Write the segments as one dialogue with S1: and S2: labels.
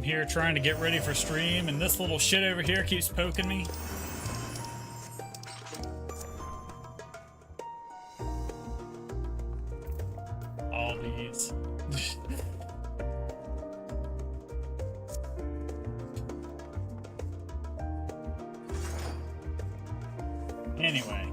S1: Here trying to get ready for stream, and this little shit over here keeps poking me. All these. Anyway.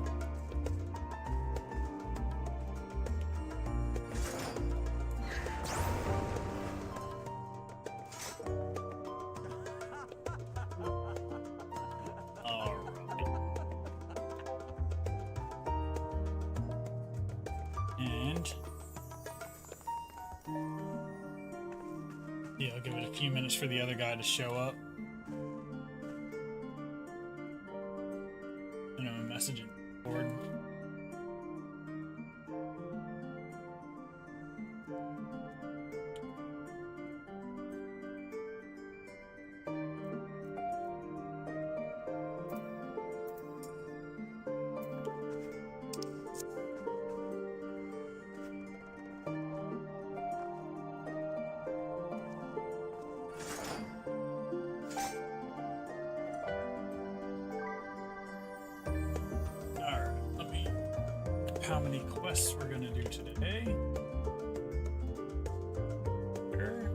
S1: Yeah, I'll give it a few minutes for the other guy to show up. And I'm messaging board. How many quests we're gonna do today. Sure.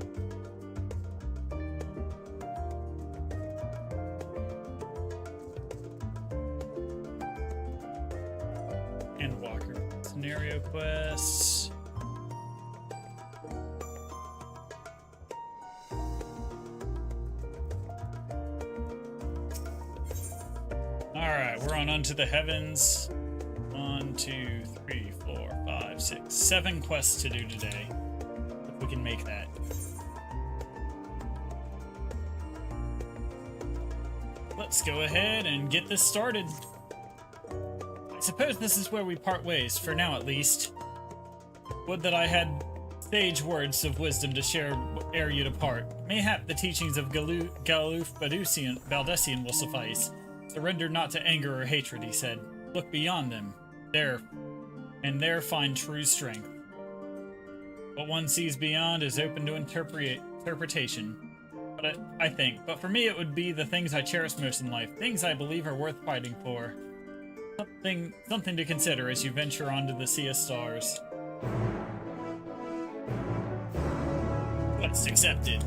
S1: Endwalker scenario quests. Alright, we're on Unto the Heavens. 1, 2, 3, 4, 5, 6, 7 quests to do today. If we can make that. Let's go ahead and get this started. I suppose this is where we part ways, for now at least. Would that I had sage words of wisdom to share ere you depart. Mayhap the teachings of Galuf Baldessian will suffice. Surrender not to anger or hatred, he said. Look beyond them. There find true strength. What one sees beyond is open to interpretation. But I think, but for me it would be the things I cherish most in life, things I believe are worth fighting for. Something to consider as you venture onto the Sea of Stars. Quest accepted.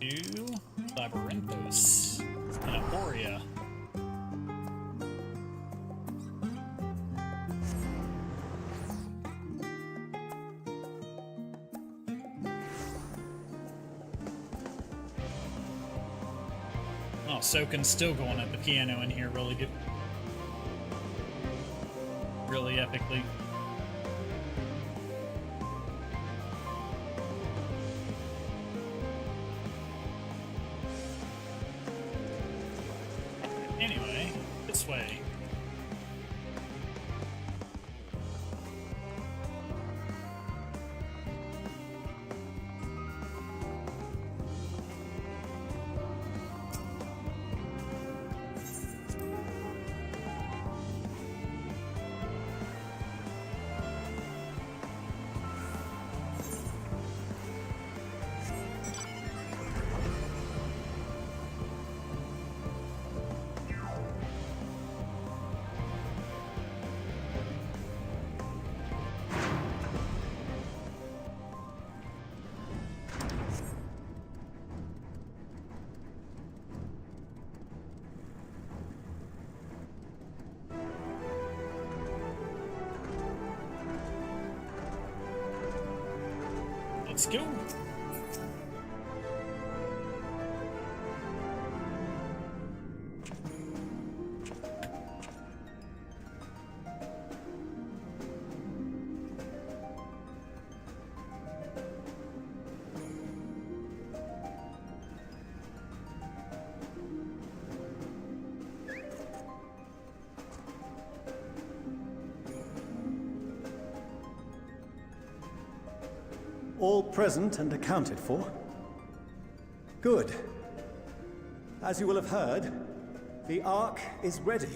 S1: to Labyrinthos and Aporia. Oh, Soken's still going at the piano in here really good. Really epically. Anyway, this way. Let's go.
S2: All present and accounted for? Good. As you will have heard, the Ark is ready.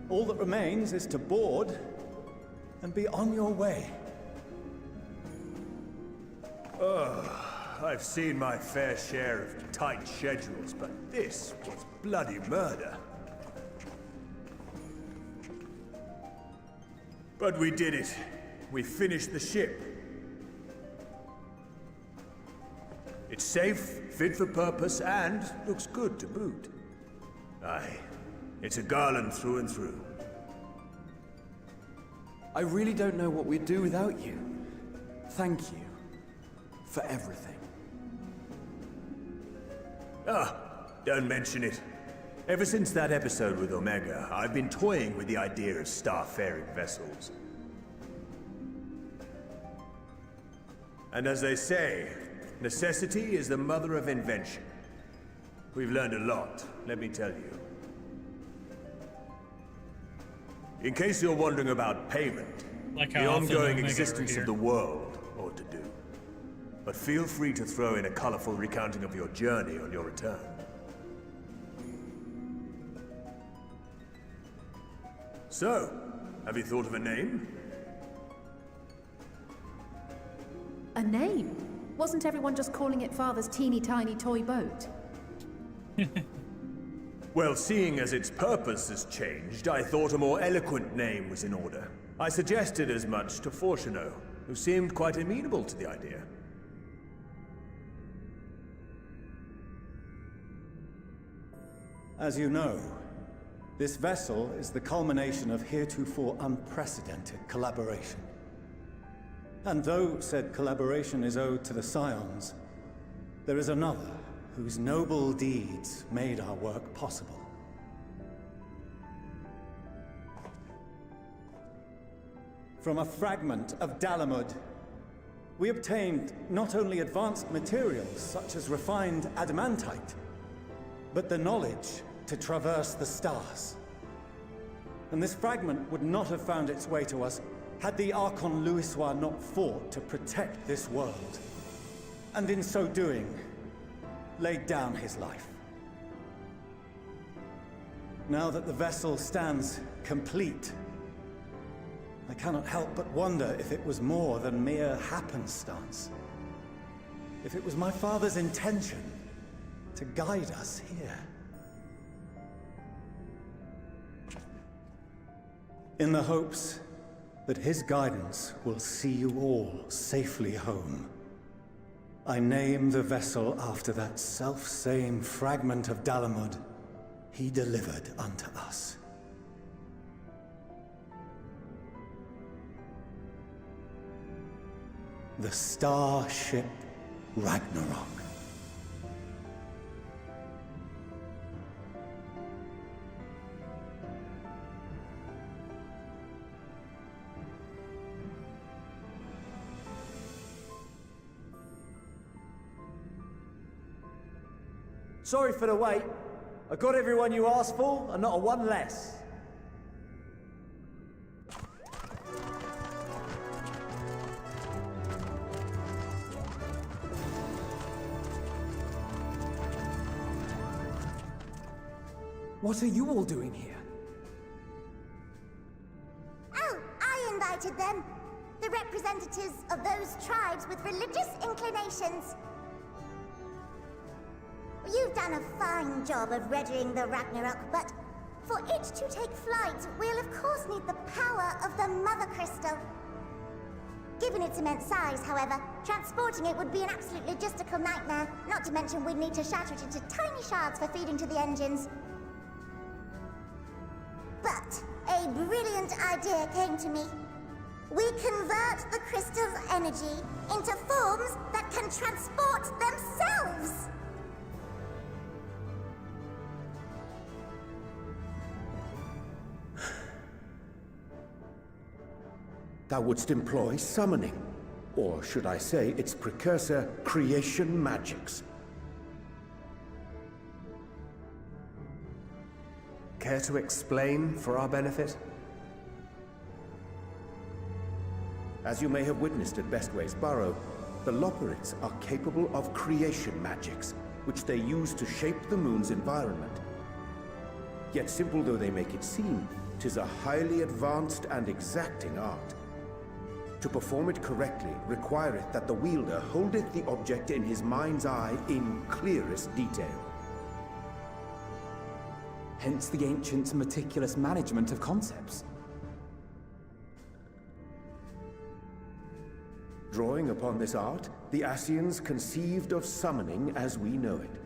S2: All that remains is to board and be on your way.
S3: I've seen my fair share of tight schedules, but this was bloody murder. But we did it. We finished the ship. It's safe, fit for purpose, and looks good to boot. Aye, it's a Garland through and through.
S4: I really don't know what we'd do without you. Thank you for everything.
S3: Don't mention it. Ever since that episode with Omega, I've been toying with the idea of star-faring vessels. And as they say, necessity is the mother of invention. We've learned a lot, let me tell you. In case you're wondering about payment,
S1: Like how
S3: the
S1: often
S3: ongoing
S1: Omega
S3: existence
S1: are
S3: of
S1: here.
S3: the world ought to do. But feel free to throw in a colorful recounting of your journey on your return. So, have you thought of a name?
S5: A name? Wasn't everyone just calling it Father's teeny tiny toy boat?
S3: Well, seeing as its purpose has changed, I thought a more eloquent name was in order. I suggested as much to Fortuno, who seemed quite amenable to the idea.
S2: As you know, this vessel is the culmination of heretofore unprecedented collaboration. And though said collaboration is owed to the Scions, there is another whose noble deeds made our work possible. From a fragment of Dalamud, we obtained not only advanced materials such as refined adamantite, but the knowledge to traverse the stars. And this fragment would not have found its way to us had the Archon Louisoix not fought to protect this world, and in so doing, laid down his life. Now that the vessel stands complete, I cannot help but wonder if it was more than mere happenstance. If it was my father's intention to guide us here. In the hopes that his guidance will see you all safely home. I name the vessel after that self-same fragment of Dalamud he delivered unto us. The starship Ragnarok.
S6: Sorry for the wait. I got everyone you asked for, and not a one less.
S4: What are you all doing here?
S7: Oh, I invited them. The representatives of those tribes with religious inclinations. You've done a fine job of readying the Ragnarok, but for it to take flight, we'll of course need the power of the Mother Crystal. Given its immense size, however, transporting it would be an absolute logistical nightmare, not to mention we'd need to shatter it into tiny shards for feeding to the engines. But a brilliant idea came to me. We convert the crystal's energy into forms that can transport themselves!
S8: Thou wouldst employ summoning, or should I say its precursor, creation magics.
S3: Care to explain for our benefit?
S8: As you may have witnessed at Bestway's Burrow, the Loporrits are capable of creation magics, which they use to shape the moon's environment. Yet simple though they make it seem, 'tis a highly advanced and exacting art. To perform it correctly requireth that the wielder holdeth the object in his mind's eye in clearest detail.
S4: Hence the ancients' meticulous management of concepts.
S8: Drawing upon this art, the Ascians conceived of summoning as we know it.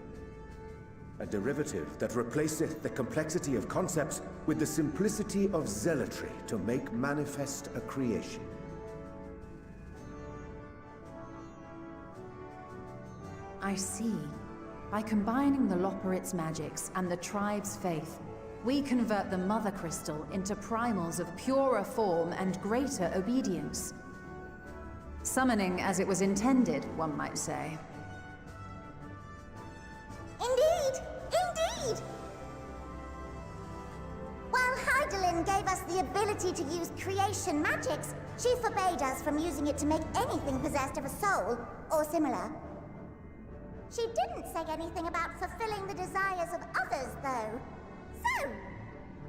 S8: A derivative that replaceth the complexity of concepts with the simplicity of zealotry to make manifest a creation.
S9: I see. By combining the Loporrits' magics and the tribe's faith, we convert the Mother Crystal into primals of purer form and greater obedience. Summoning as it was intended, one might say.
S7: Indeed! Indeed! While Heidelin gave us the ability to use creation magics, she forbade us from using it to make anything possessed of a soul, or similar. She didn't say anything about fulfilling the desires of others, though. So,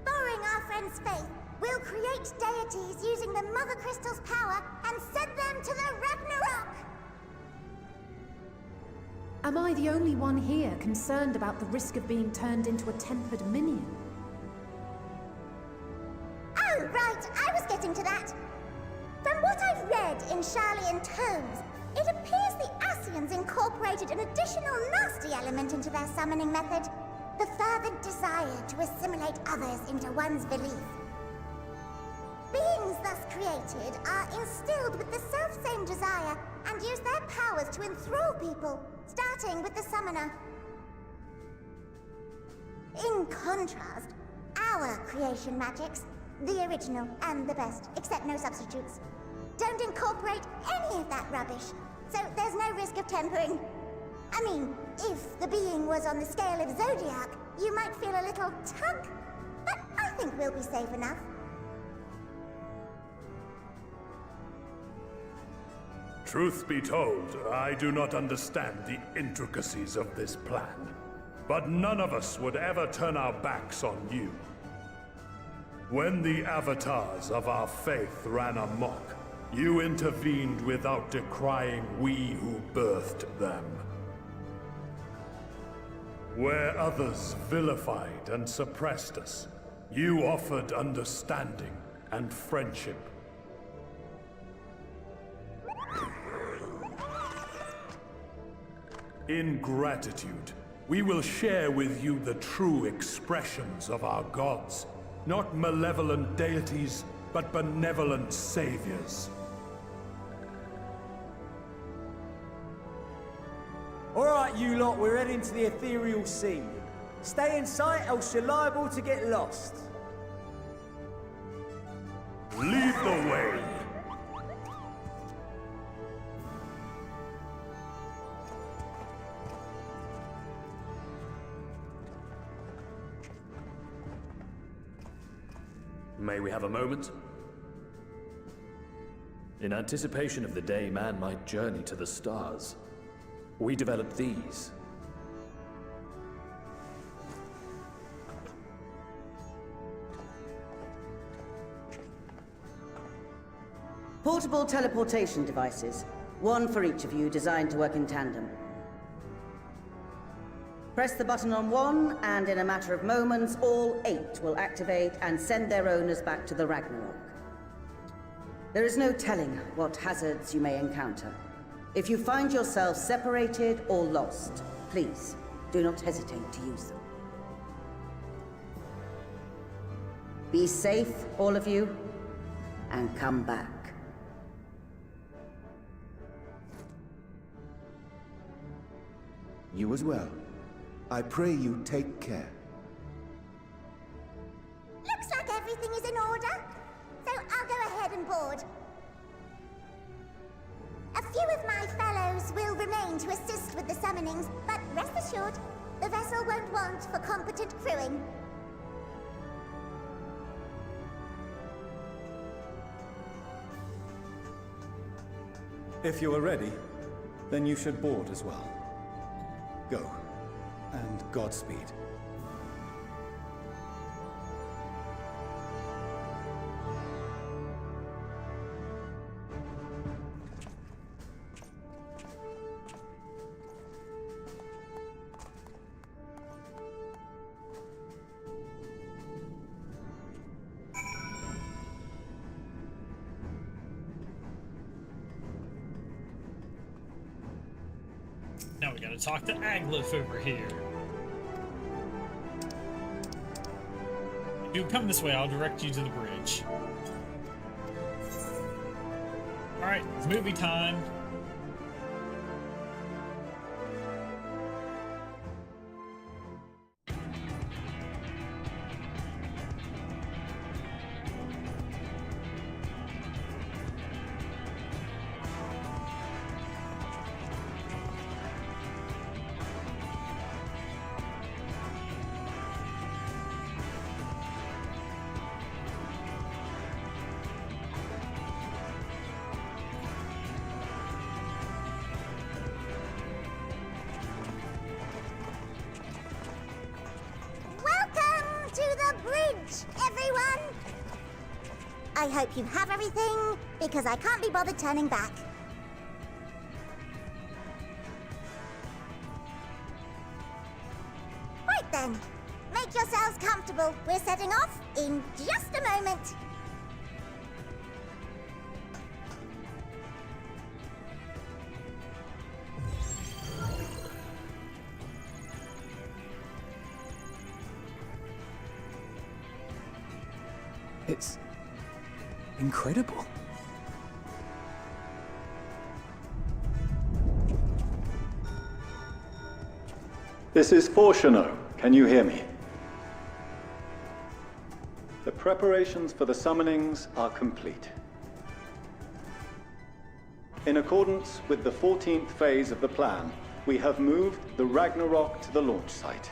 S7: borrowing our friend's faith, we'll create deities using the Mother Crystal's power and send them to the Ragnarok!
S5: Am I the only one here concerned about the risk of being turned into a tempered minion?
S7: Oh, right, I was getting to that. From what I've read in Sharlayan tomes, it appears the Ascians incorporated an additional nasty element into their summoning method. The fervent desire to assimilate others into one's belief. Beings thus created are instilled with the self-same desire and use their powers to enthrall people, starting with the summoner. In contrast, our creation magics, the original and the best, except no substitutes, don't incorporate any of that rubbish, so there's no risk of tempering. I mean, if the being was on the scale of Zodiac, you might feel a little tug, but I think we'll be safe enough.
S3: Truth be told, I do not understand the intricacies of this plan. But none of us would ever turn our backs on you. When the avatars of our faith ran amok, you intervened without decrying we who birthed them. Where others vilified and suppressed us, you offered understanding and friendship. In gratitude, we will share with you the true expressions of our gods. Not malevolent deities, but benevolent saviors.
S6: Alright, you lot, we're heading to the ethereal sea. Stay in sight, else you're liable to get lost.
S3: Lead the way!
S10: May we have a moment? In anticipation of the day man might journey to the stars, we developed these.
S11: Portable teleportation devices. One for each of you, designed to work in tandem. Press the button on one, and in a matter of moments, all 8 will activate and send their owners back to the Ragnarok. There is no telling what hazards you may encounter. If you find yourself separated or lost, please do not hesitate to use them. Be safe, all of you, and come back.
S8: You as well. I pray you take care.
S7: Looks like everything is in order, so I'll go ahead and board. A few of my fellows will remain to assist with the summonings, but rest assured, the vessel won't want for competent crewing.
S2: If you are ready, then you should board as well. Go, and Godspeed.
S1: Now we gotta talk to Aglif over here. If you come this way, I'll direct you to the bridge. Alright, it's movie time.
S7: Everyone! I hope you have everything, because I can't be bothered turning back. Right then, make yourselves comfortable. We're setting off in just a moment.
S4: It's incredible.
S2: This is Fortuno. Can you hear me? The preparations for the summonings are complete. In accordance with the 14th phase of the plan, we have moved the Ragnarok to the launch site.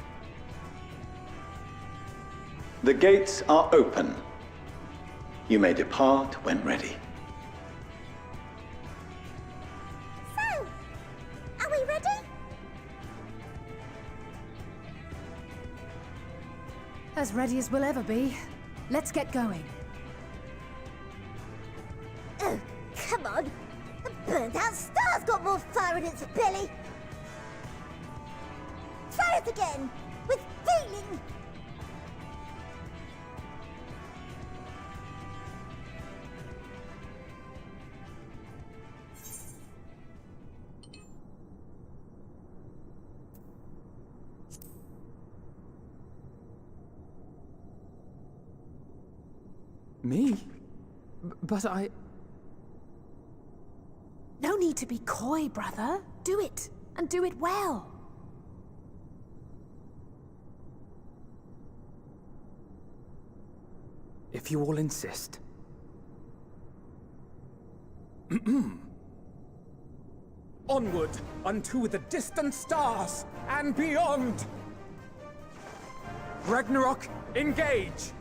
S2: The gates are open. You may depart when ready.
S7: So, are we ready?
S5: As ready as we'll ever be. Let's get going.
S7: Oh, come on. The burnt-out star's got more fire in its belly. Try it again, with feeling.
S4: Me? But I...
S5: No need to be coy, brother. Do it, and do it well.
S4: If you all insist. Onward unto the distant stars and beyond! Ragnarok, engage!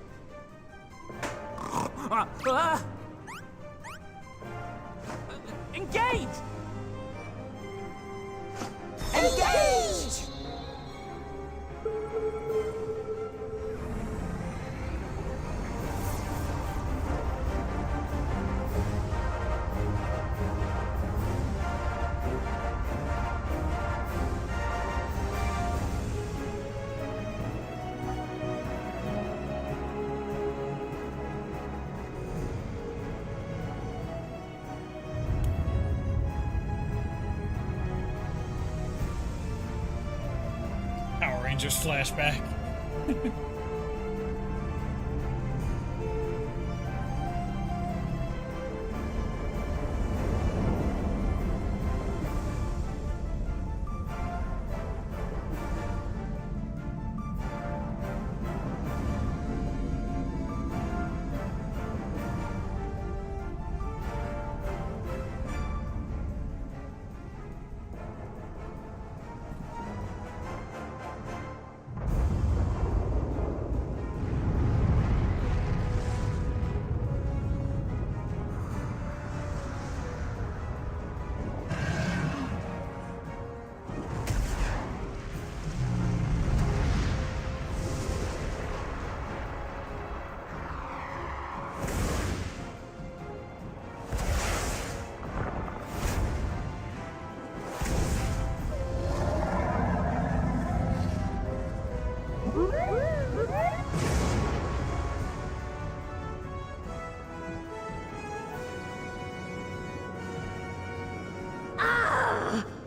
S6: Engage!
S7: Engage!
S1: Power Rangers flashback.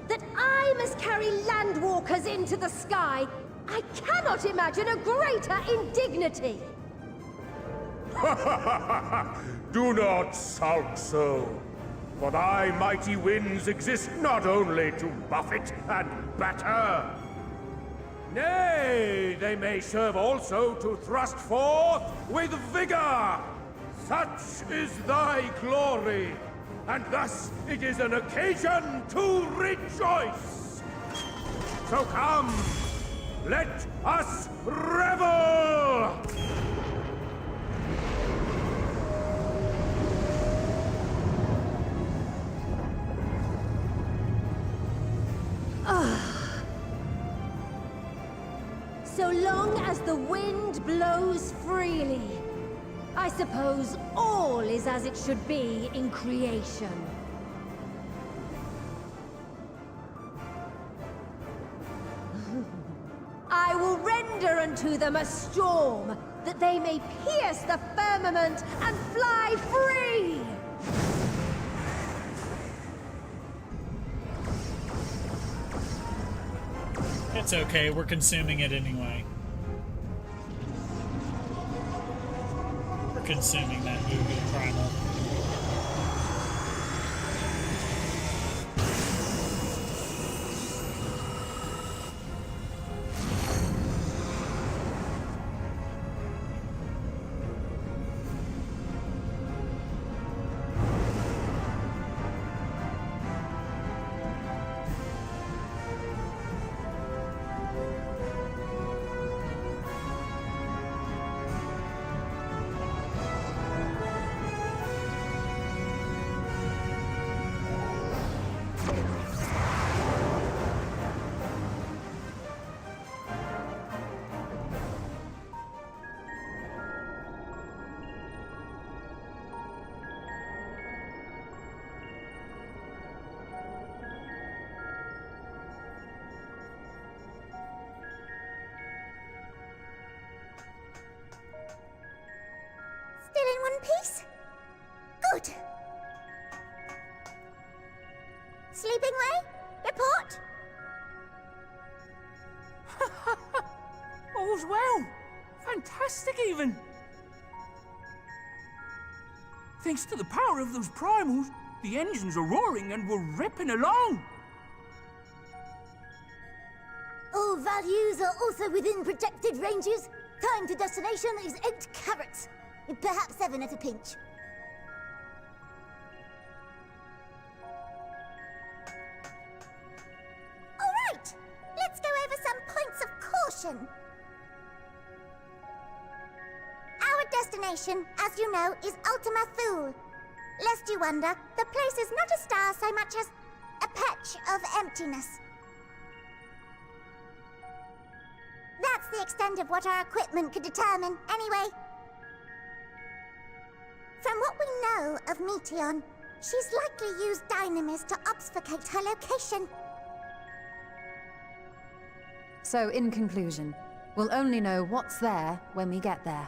S12: That I must carry landwalkers into the sky! I cannot imagine a greater indignity!
S3: Do not sulk so, for thy mighty winds exist not only to buffet and batter. Nay, they may serve also to thrust forth with vigor. Such is thy glory, and thus it is an occasion to rejoice. So come, let us revel!
S12: So long as the wind blows freely, I suppose all is as it should be in creation. I will render unto them a storm, that they may pierce the firmament and fly free!
S1: It's okay, we're consuming it anyway. We're consuming that movie, Primal.
S7: Still in one piece? Good. Sleeping way? Report?
S6: All's well. Fantastic, even.
S13: Thanks to the power of those primals, the engines are roaring and we're ripping along.
S12: All values are also within protected ranges. Time to destination is 8 carats. Perhaps 7 at a pinch.
S7: All right, let's go over some points of caution. Our destination, as you know, is Ultima Thule. Lest you wonder, the place is not a star so much as a patch of emptiness. That's the extent of what our equipment could determine, anyway. From what we know of Meteion, she's likely used dynamis to obfuscate her location.
S9: So, in conclusion, we'll only know what's there when we get there.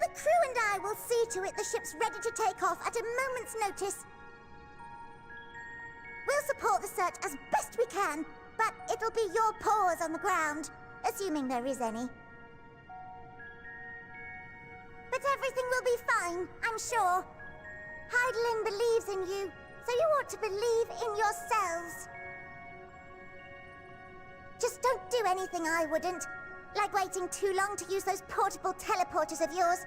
S7: The crew and I will see to it the ship's ready to take off at a moment's notice. We'll support the search as best we can, but it'll be your paws on the ground, assuming there is any. But everything will be fine, I'm sure. Hydaelyn believes in you, so you ought to believe in yourselves. Just don't do anything I wouldn't, like waiting too long to use those portable teleporters of yours.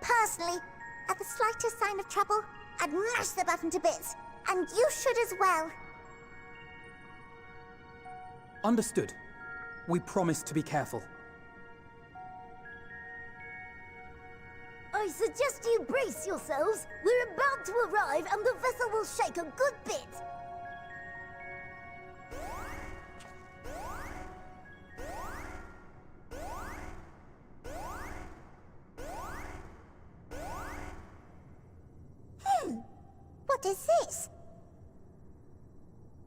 S7: Personally, at the slightest sign of trouble, I'd mash the button to bits, and you should as well.
S6: Understood. We promise to be careful.
S12: I suggest you brace yourselves. We're about to arrive and the vessel will shake a good bit.
S7: What is this?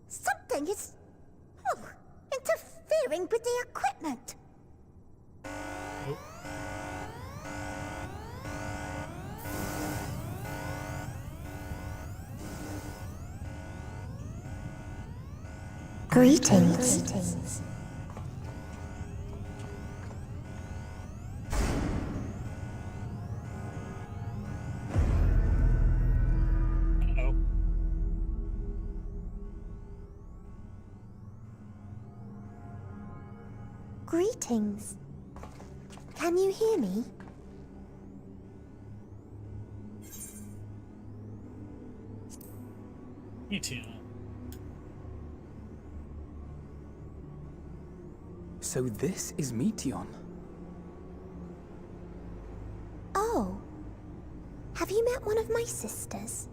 S7: Something is... interfering with the equipment. Greetings. Greetings. Can you hear me?
S1: Meteion.
S6: So this is Meteion.
S7: Oh. Have you met one of my sisters?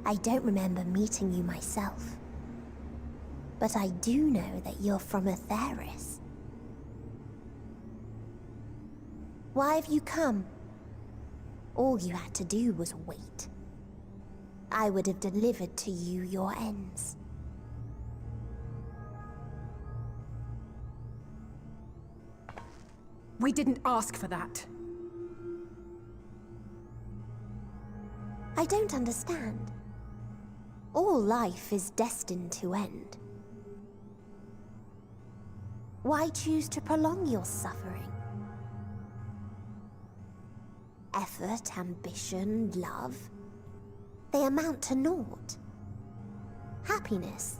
S7: I don't remember meeting you myself. But I do know that you're from Atheris. Why have you come? All you had to do was wait. I would have delivered to you your ends.
S14: We didn't ask for that.
S7: I don't understand. All life is destined to end. Why choose to prolong your suffering? Effort, ambition, love, they amount to naught. Happiness,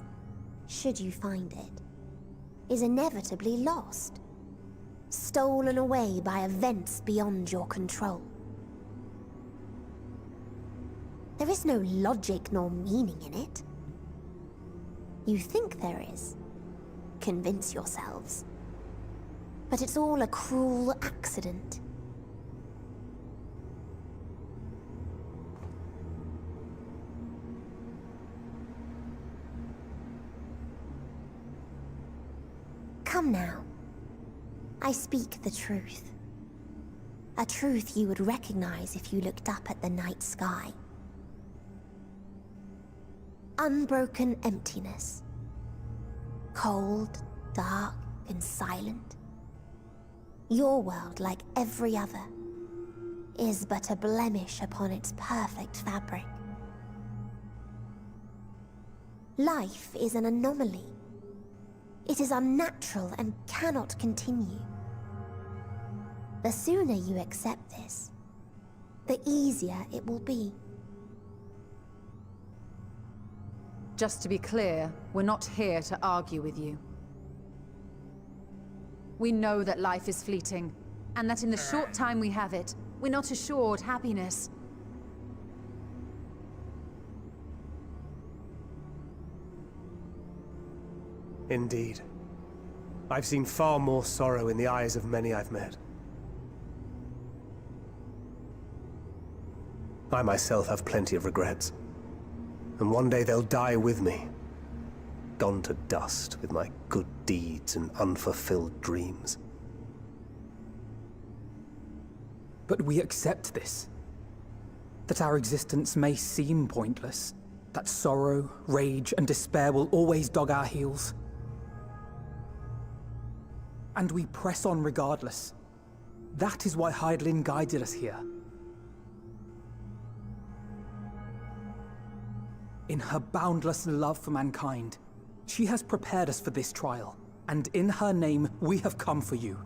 S7: should you find it, is inevitably lost, stolen away by events beyond your control. There is no logic nor meaning in it. You think there is. Convince yourselves. But it's all a cruel accident. Come now. I speak the truth. A truth you would recognize if you looked up at the night sky. Unbroken emptiness. Cold, dark, and silent. Your world, like every other, is but a blemish upon its perfect fabric.
S14: Life is an anomaly. It is unnatural and cannot continue. The sooner you accept this, the easier it will be.
S9: Just to be clear, we're not here to argue with you. We know that life is fleeting, and that in the short time we have it, we're not assured happiness.
S15: Indeed. I've seen far more sorrow in the eyes of many I've met. I myself have plenty of regrets. And one day they'll die with me. Gone to dust with my good deeds and unfulfilled dreams.
S16: But we accept this. That our existence may seem pointless. That sorrow, rage, and despair will always dog our heels. And we press on regardless. That is why Hydaelyn guided us here. In her boundless love for mankind, she has prepared us for this trial, and in her name, we have come for you.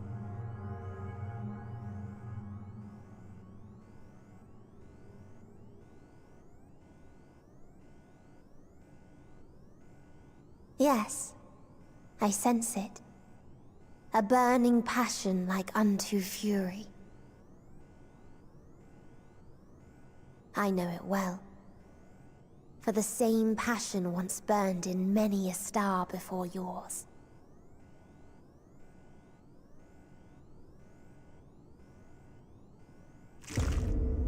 S14: Yes, I sense it. A burning passion like unto fury. I know it well. For the same passion once burned in many a star before yours.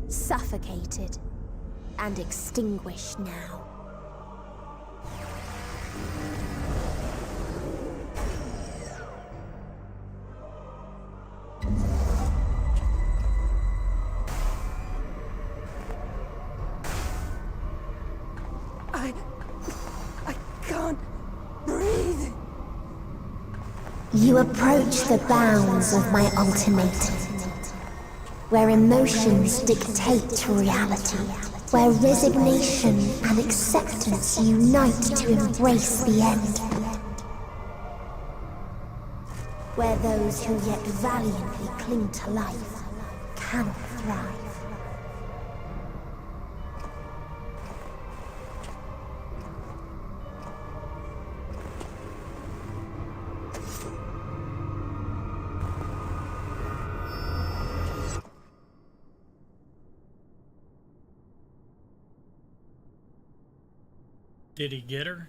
S14: Suffocated and extinguished now.
S16: I can't breathe.
S14: You approach the bounds of my ultimatum, where emotions dictate reality, where resignation and acceptance unite to embrace the end, where those who yet valiantly cling to life cannot thrive.
S1: Did he get her?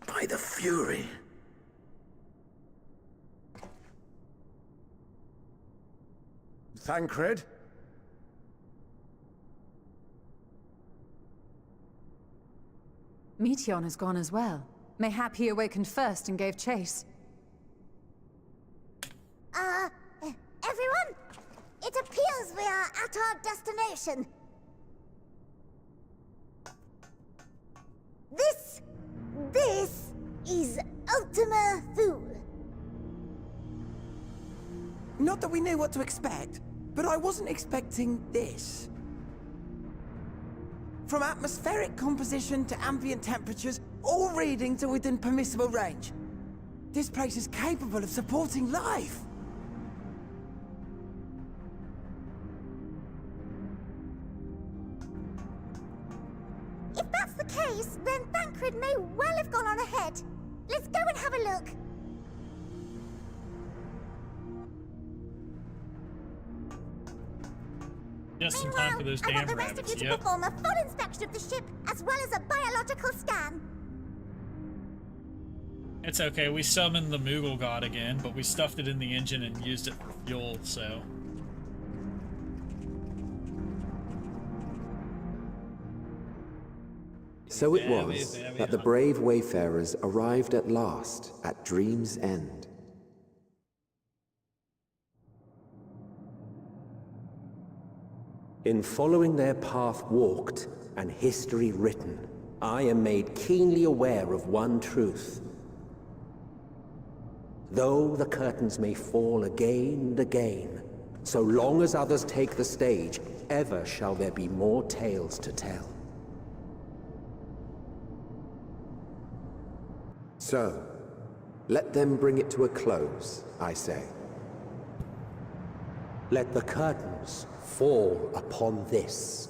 S8: By the Fury.
S2: Thancred?
S9: Meteion has gone as well. Mayhap he awakened first and gave chase.
S7: Everyone? It appears we are at our destination. This is Ultima Thule.
S6: Not that we knew what to expect, but I wasn't expecting this. From atmospheric composition to ambient temperatures, all readings are within permissible range. This place is capable of supporting life.
S7: If that's the case, then Thancred may well have gone on ahead. Let's go and have a look.
S1: Just in time for those
S7: I want
S1: damn
S7: the rest of
S1: rabbits.
S7: you to perform a full inspection of the ship, as well as a biological scan.
S1: It's okay, we summoned the Moogle god again, but we stuffed it in the engine and used it for fuel, so...
S17: So it was that the brave wayfarers arrived at last at Dream's End. In following their path walked and history written, I am made keenly aware of one truth. Though the curtains may fall again and again, so long as others take the stage, ever shall there be more tales to tell. So, let them bring it to a close, I say. Let the curtains fall upon this,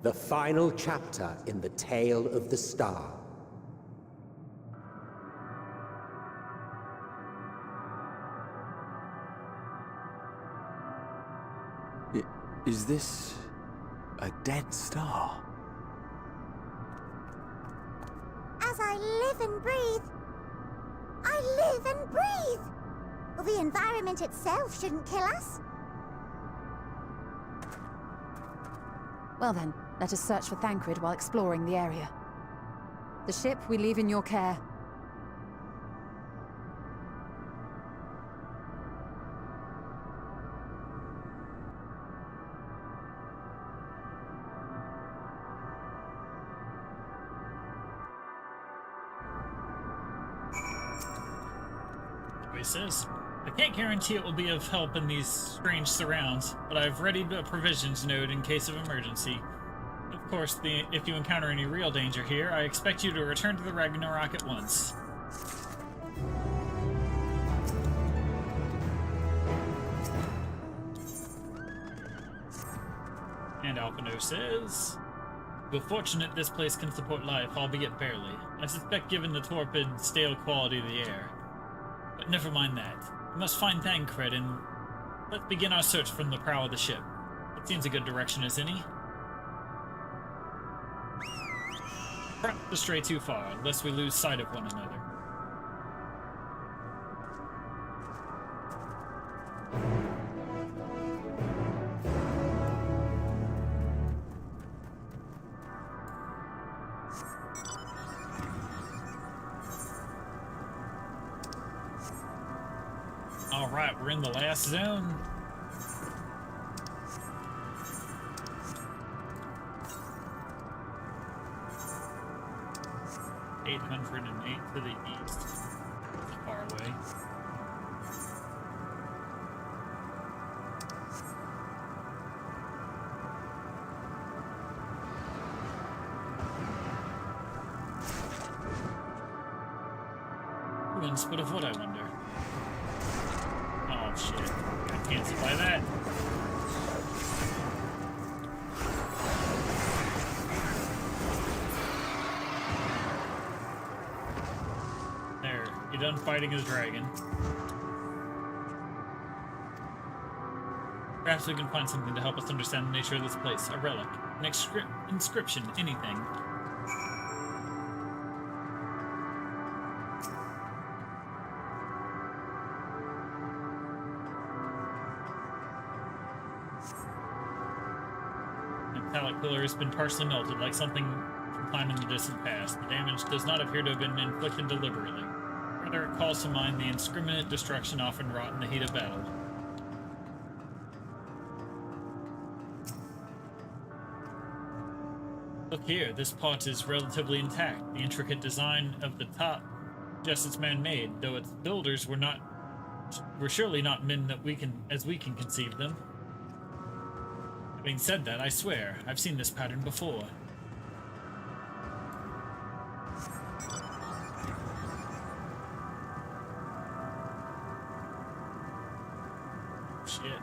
S17: the final chapter in the tale of the star.
S4: Is this a dead star?
S7: As I live and breathe, I live and breathe. Well, the environment itself shouldn't kill us.
S9: Well then, let us search for Thancred while exploring the area. The ship we leave in your care.
S1: Says, I can't guarantee it will be of help in these strange surrounds, but I've readied a provisions node in case of emergency. Of course, if you encounter any real danger here, I expect you to return to the Ragnarok at once. And Alpino says, we're fortunate this place can support life, albeit barely. I suspect given the torpid, stale quality of the air. But never mind that. We must find Thancred and let's begin our search from the prow of the ship. It seems a good direction as any. Perhaps to stray too far, lest we lose sight of one another. Alright, we're in the last zone. $808 to the east. That's far away. Ruins, but of what, I wonder? Oh shit, I can't supply that. There, you done fighting the dragon. Perhaps we can find something to help us understand the nature of this place. A relic, an inscription, anything. Pillar has been partially melted, like something from time in the distant past. The damage does not appear to have been inflicted deliberately. Rather, it calls to mind the indiscriminate destruction often wrought in the heat of battle. Look here, this part is relatively intact. The intricate design of the top suggests it's man-made, though its builders were surely not men that we can conceive them. Having said that, I swear, I've seen this pattern before. Shit.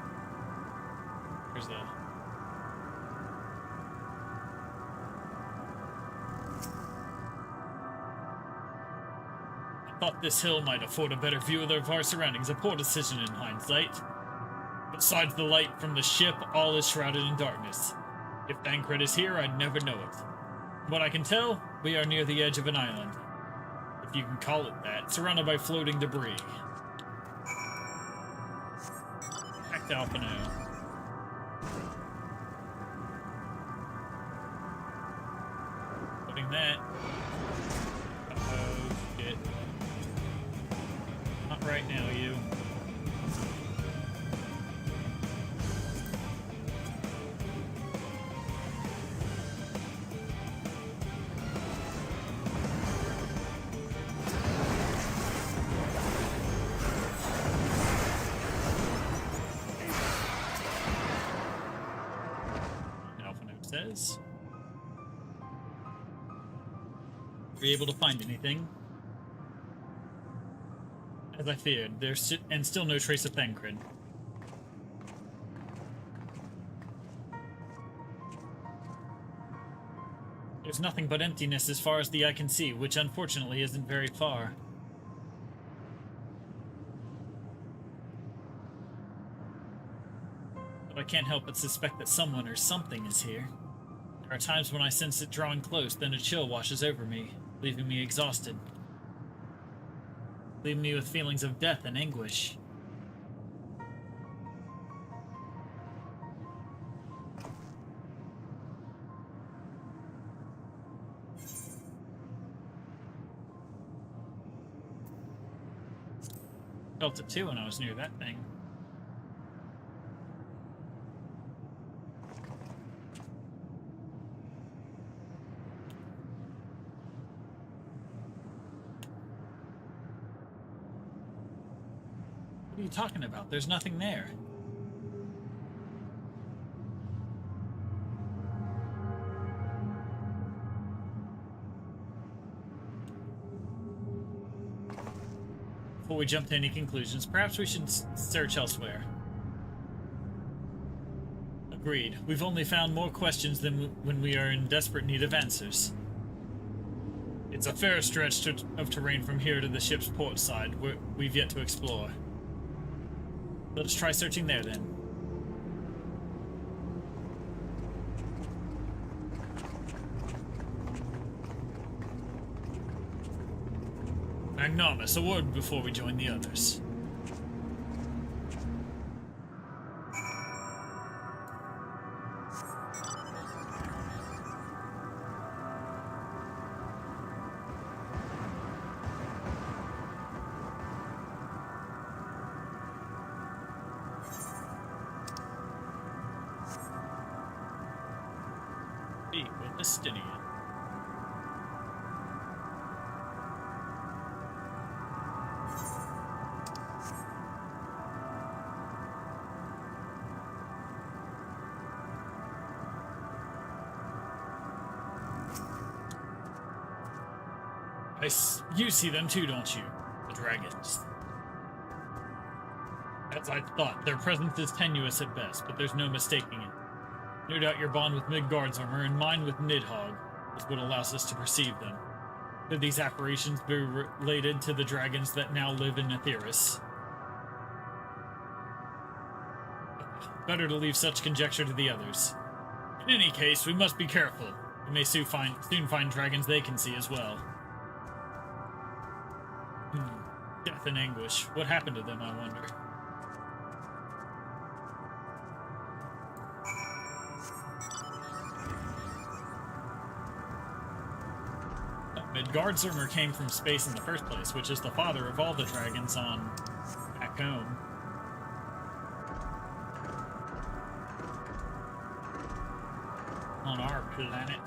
S1: Where's the... I thought this hill might afford a better view of our surroundings, a poor decision in hindsight. Besides the light from the ship, all is shrouded in darkness. If Thancred is here, I'd never know it. From what I can tell, we are near the edge of an island. If you can call it that, surrounded by floating debris. Back to Alpino. Putting that. Uh-oh, shit. Not right now, you. says. Were you able to find anything? As I feared, there's still no trace of Thancred. There's nothing but emptiness as far as the eye can see, which unfortunately isn't very far. But I can't help but suspect that someone or something is here. There are times when I sense it drawing close, then a chill washes over me, leaving me exhausted. Leaving me with feelings of death and anguish. Felt it too when I was near that thing. What are you talking about? There's nothing there. Before we jump to any conclusions, perhaps we should search elsewhere. Agreed. We've only found more questions than when we are in desperate need of answers. It's a fair stretch of terrain from here to the ship's port side, where we've yet to explore. Let us try searching there, then. Magnanimous, a word before we join the others. Speak with the Stynian. You see them too, don't you? The dragons. As I thought, their presence is tenuous at best, but there's no mistaking it. No doubt your bond with Midgard's armor and mine with Nidhogg is what allows us to perceive them. Could these apparitions be related to the dragons that now live in Aetheris? Better to leave such conjecture to the others. In any case, we must be careful. We may soon find dragons they can see as well. Death and anguish. What happened to them, I wonder? Midgard's armor came from space in the first place, which is the father of all the dragons on back home. On our planet.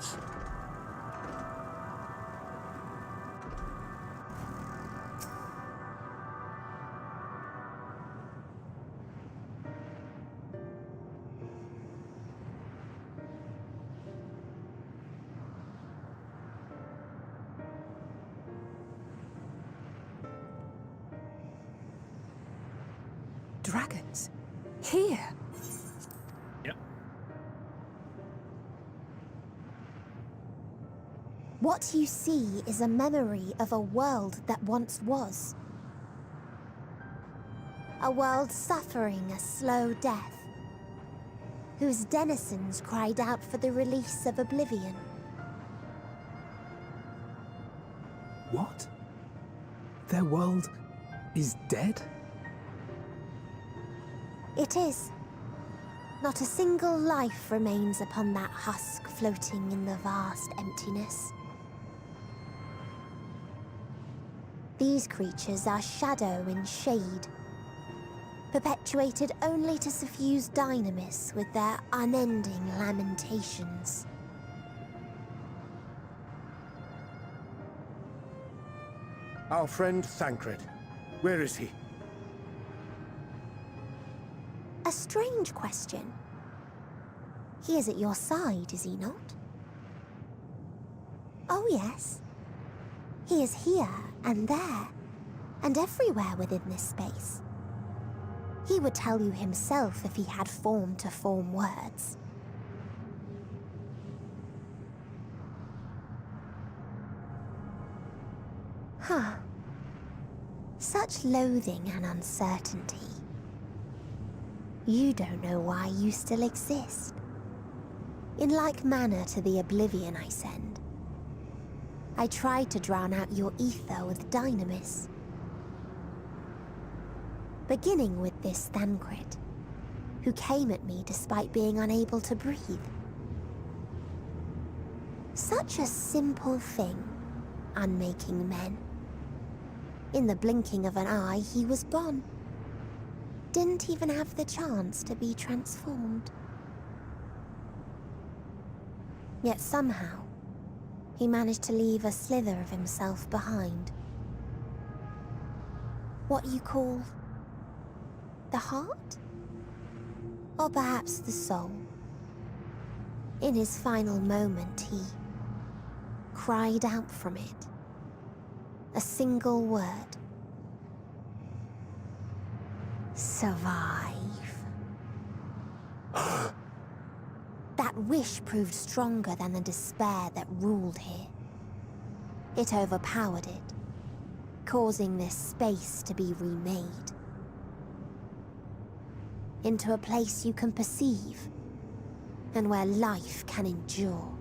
S14: Dragons? Here?
S1: Yep.
S14: What you see is a memory of a world that once was. A world suffering a slow death, whose denizens cried out for the release of oblivion.
S16: What? Their world is dead?
S14: It is. Not a single life remains upon that husk floating in the vast emptiness. These creatures are shadow and shade, perpetuated only to suffuse dynamis with their unending lamentations.
S8: Our friend Thancred. Where is he?
S14: A strange question. He is at your side, is he not? Oh yes. He is here and there, and everywhere within this space. He would tell you himself if he had form to form words. Huh. Such loathing and uncertainty. You don't know why you still exist. In like manner to the oblivion I send, I tried to drown out your ether with dynamis. Beginning with this Thancred, who came at me despite being unable to breathe. Such a simple thing, unmaking men. In the blinking of an eye, he was gone. Didn't even have the chance to be transformed. Yet somehow, he managed to leave a slither of himself behind. What you call the heart? Or perhaps the soul. In his final moment, he cried out from it. A single word. Survive. That wish proved stronger than the despair that ruled here. It overpowered it, causing this space to be remade. Into a place you can perceive, and where life can endure.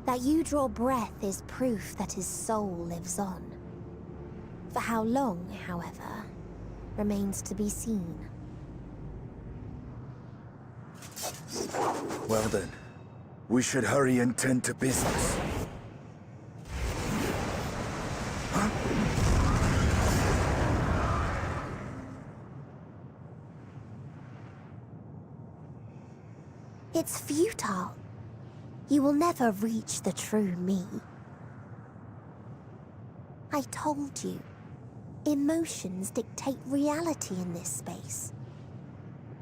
S14: That you draw breath is proof that his soul lives on. For how long, however, remains to be seen.
S18: Well then, we should hurry and tend to business.
S14: It's futile. You will never reach the true me. I told you, emotions dictate reality in this space.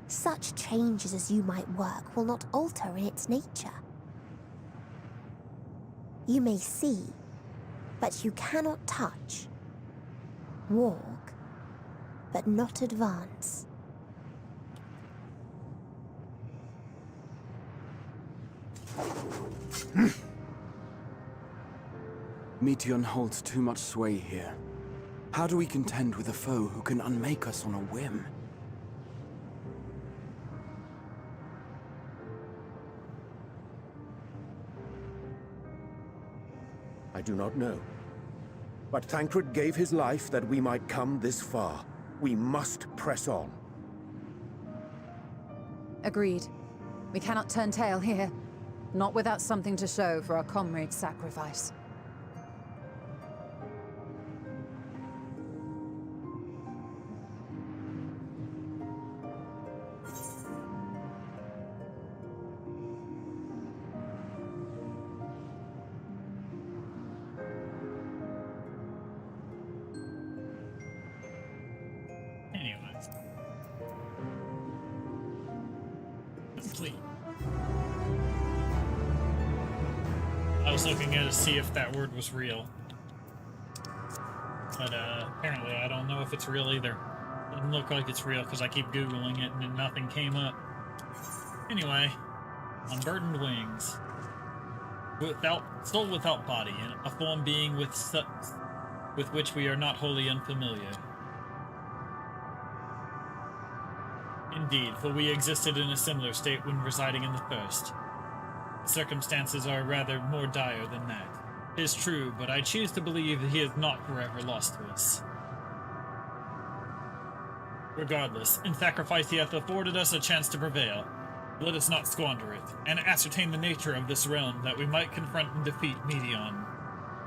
S14: Such changes as you might work will not alter in its nature. You may see, but you cannot touch. Walk, but not advance.
S4: Meteon holds too much sway here. How do we contend with a foe who can unmake us on a whim?
S8: I do not know. But Thancred gave his life that we might come this far. We must press on.
S9: Agreed. We cannot turn tail here. Not without something to show for our comrade's sacrifice.
S1: Anyways. Complete. I was looking at it to see if that word was real. But apparently I don't know if it's real either. Doesn't look like it's real because I keep Googling it and nothing came up. Anyway, unburdened wings. Soul without body, and a form being with which we are not wholly unfamiliar. Indeed, for we existed in a similar state when residing in the first. The circumstances are rather more dire than that. It is true, but I choose to believe that he is not forever lost to us. Regardless, in sacrifice he hath afforded us a chance to prevail. Let us not squander it, and ascertain the nature of this realm that we might confront and defeat Meteon.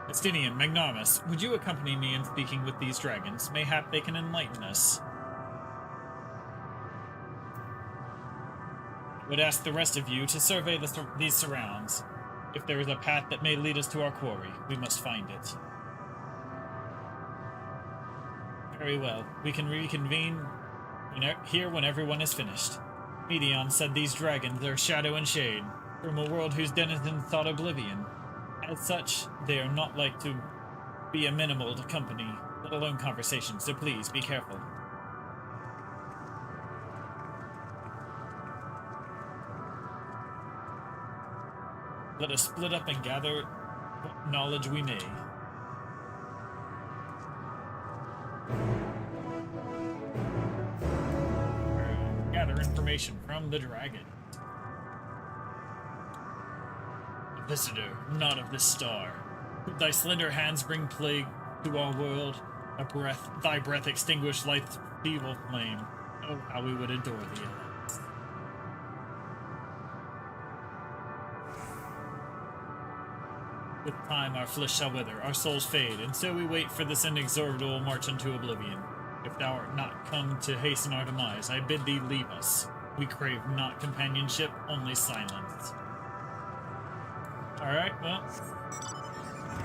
S1: Estinian, Magnarmus, would you accompany me in speaking with these dragons? Mayhap they can enlighten us. I would ask the rest of you to survey these surrounds. If there is a path that may lead us to our quarry, we must find it. Very well. We can reconvene here when everyone is finished. Medion said these dragons are shadow and shade, from a world whose denizens sought oblivion. As such, they are not like to be amenable to company, let alone conversation, so please be careful. Let us split up and gather what knowledge we may. Gather information from the dragon. A visitor, not of this star. Could thy slender hands bring plague to our world? Thy breath extinguish life's feeble flame. Oh, how we would adore thee. With time our flesh shall wither, our souls fade, and so we wait for this inexorable march into oblivion. If thou art not come to hasten our demise, I bid thee leave us. We crave not companionship, only silence. Alright, well,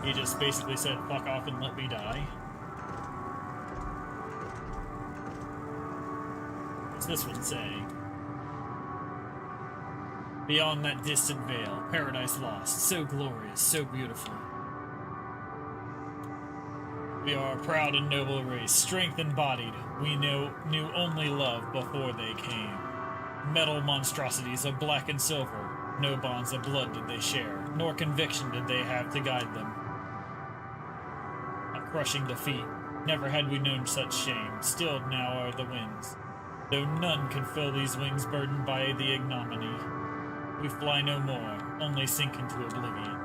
S1: he just basically said, fuck off and let me die. What's this one say? Beyond that distant veil, paradise lost, so glorious, so beautiful. We are a proud and noble race, strength embodied. We knew only love before they came. Metal monstrosities of black and silver, no bonds of blood did they share, nor conviction did they have to guide them. A crushing defeat, never had we known such shame, stilled now are the winds. Though none could fill these wings burdened by the ignominy. We fly no more, only sink into oblivion.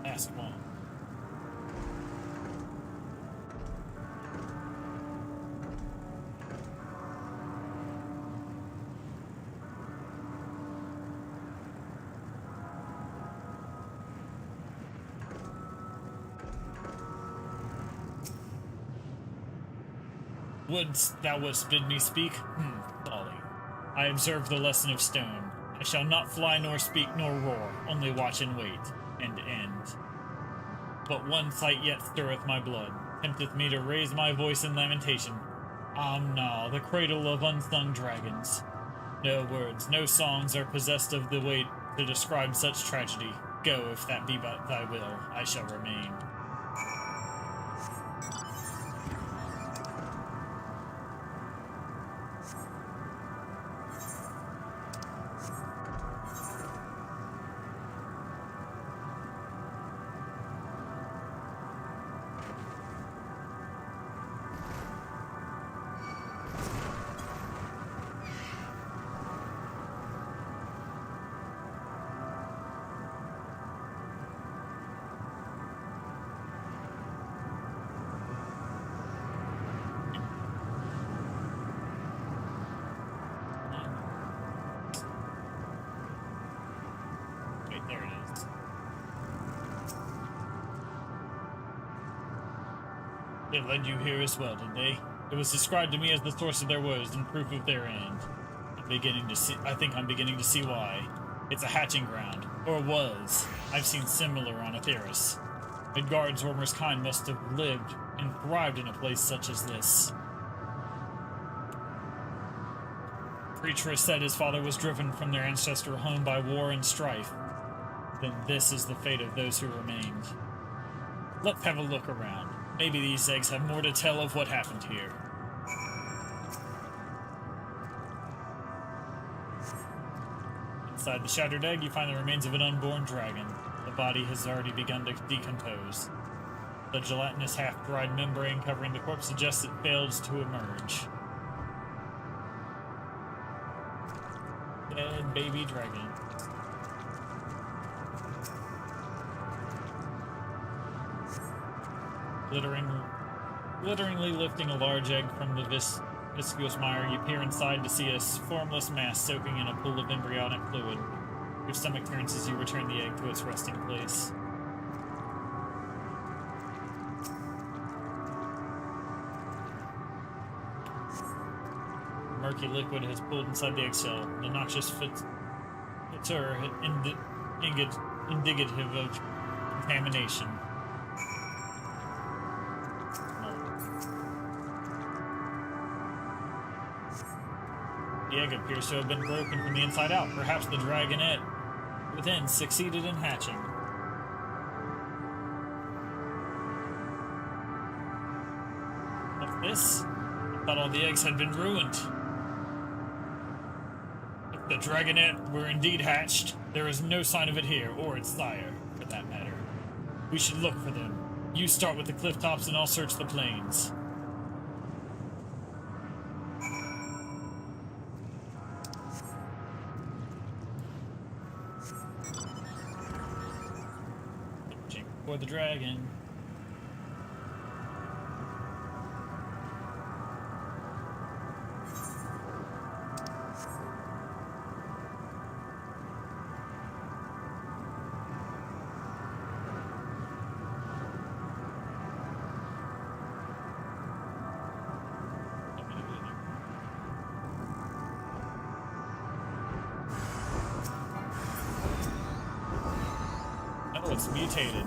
S1: Last one. Wouldst thou wouldst bid me speak? Folly. I observe the lesson of stone. I shall not fly nor speak nor roar, only watch and wait, and end. But one sight yet stirreth my blood, tempteth me to raise my voice in lamentation. Amnal, the cradle of unsung dragons. No words, no songs are possessed of the weight to describe such tragedy. Go, if that be but thy will, I shall remain. They led you here as well, did they? It was described to me as the source of their woes and proof of their end. I think I'm beginning to see why. It's a hatching ground. Or was. I've seen similar on Aetheris. Midgard's Ormer's kind must have lived and thrived in a place such as this. Creature said his father was driven from their ancestral home by war and strife. Then this is the fate of those who remained. Let's have a look around. Maybe these eggs have more to tell of what happened here. Inside the shattered egg, you find the remains of an unborn dragon. The body has already begun to decompose. The gelatinous half-dried membrane covering the corpse suggests it failed to emerge. Dead baby dragon. Glitteringly lifting a large egg from the viscous mire, you peer inside to see a formless mass soaking in a pool of embryonic fluid. Your stomach turns as you return the egg to its resting place. Murky liquid has pooled inside the eggshell. The noxious fitter indicative of contamination. The egg appears to have been broken from the inside out. Perhaps the dragonette within succeeded in hatching. What's this? I thought all the eggs had been ruined. If the dragonette were indeed hatched, there is no sign of it here, or its sire, for that matter. We should look for them. You start with the cliff tops and I'll search the plains. Searching for the dragon. It's mutated.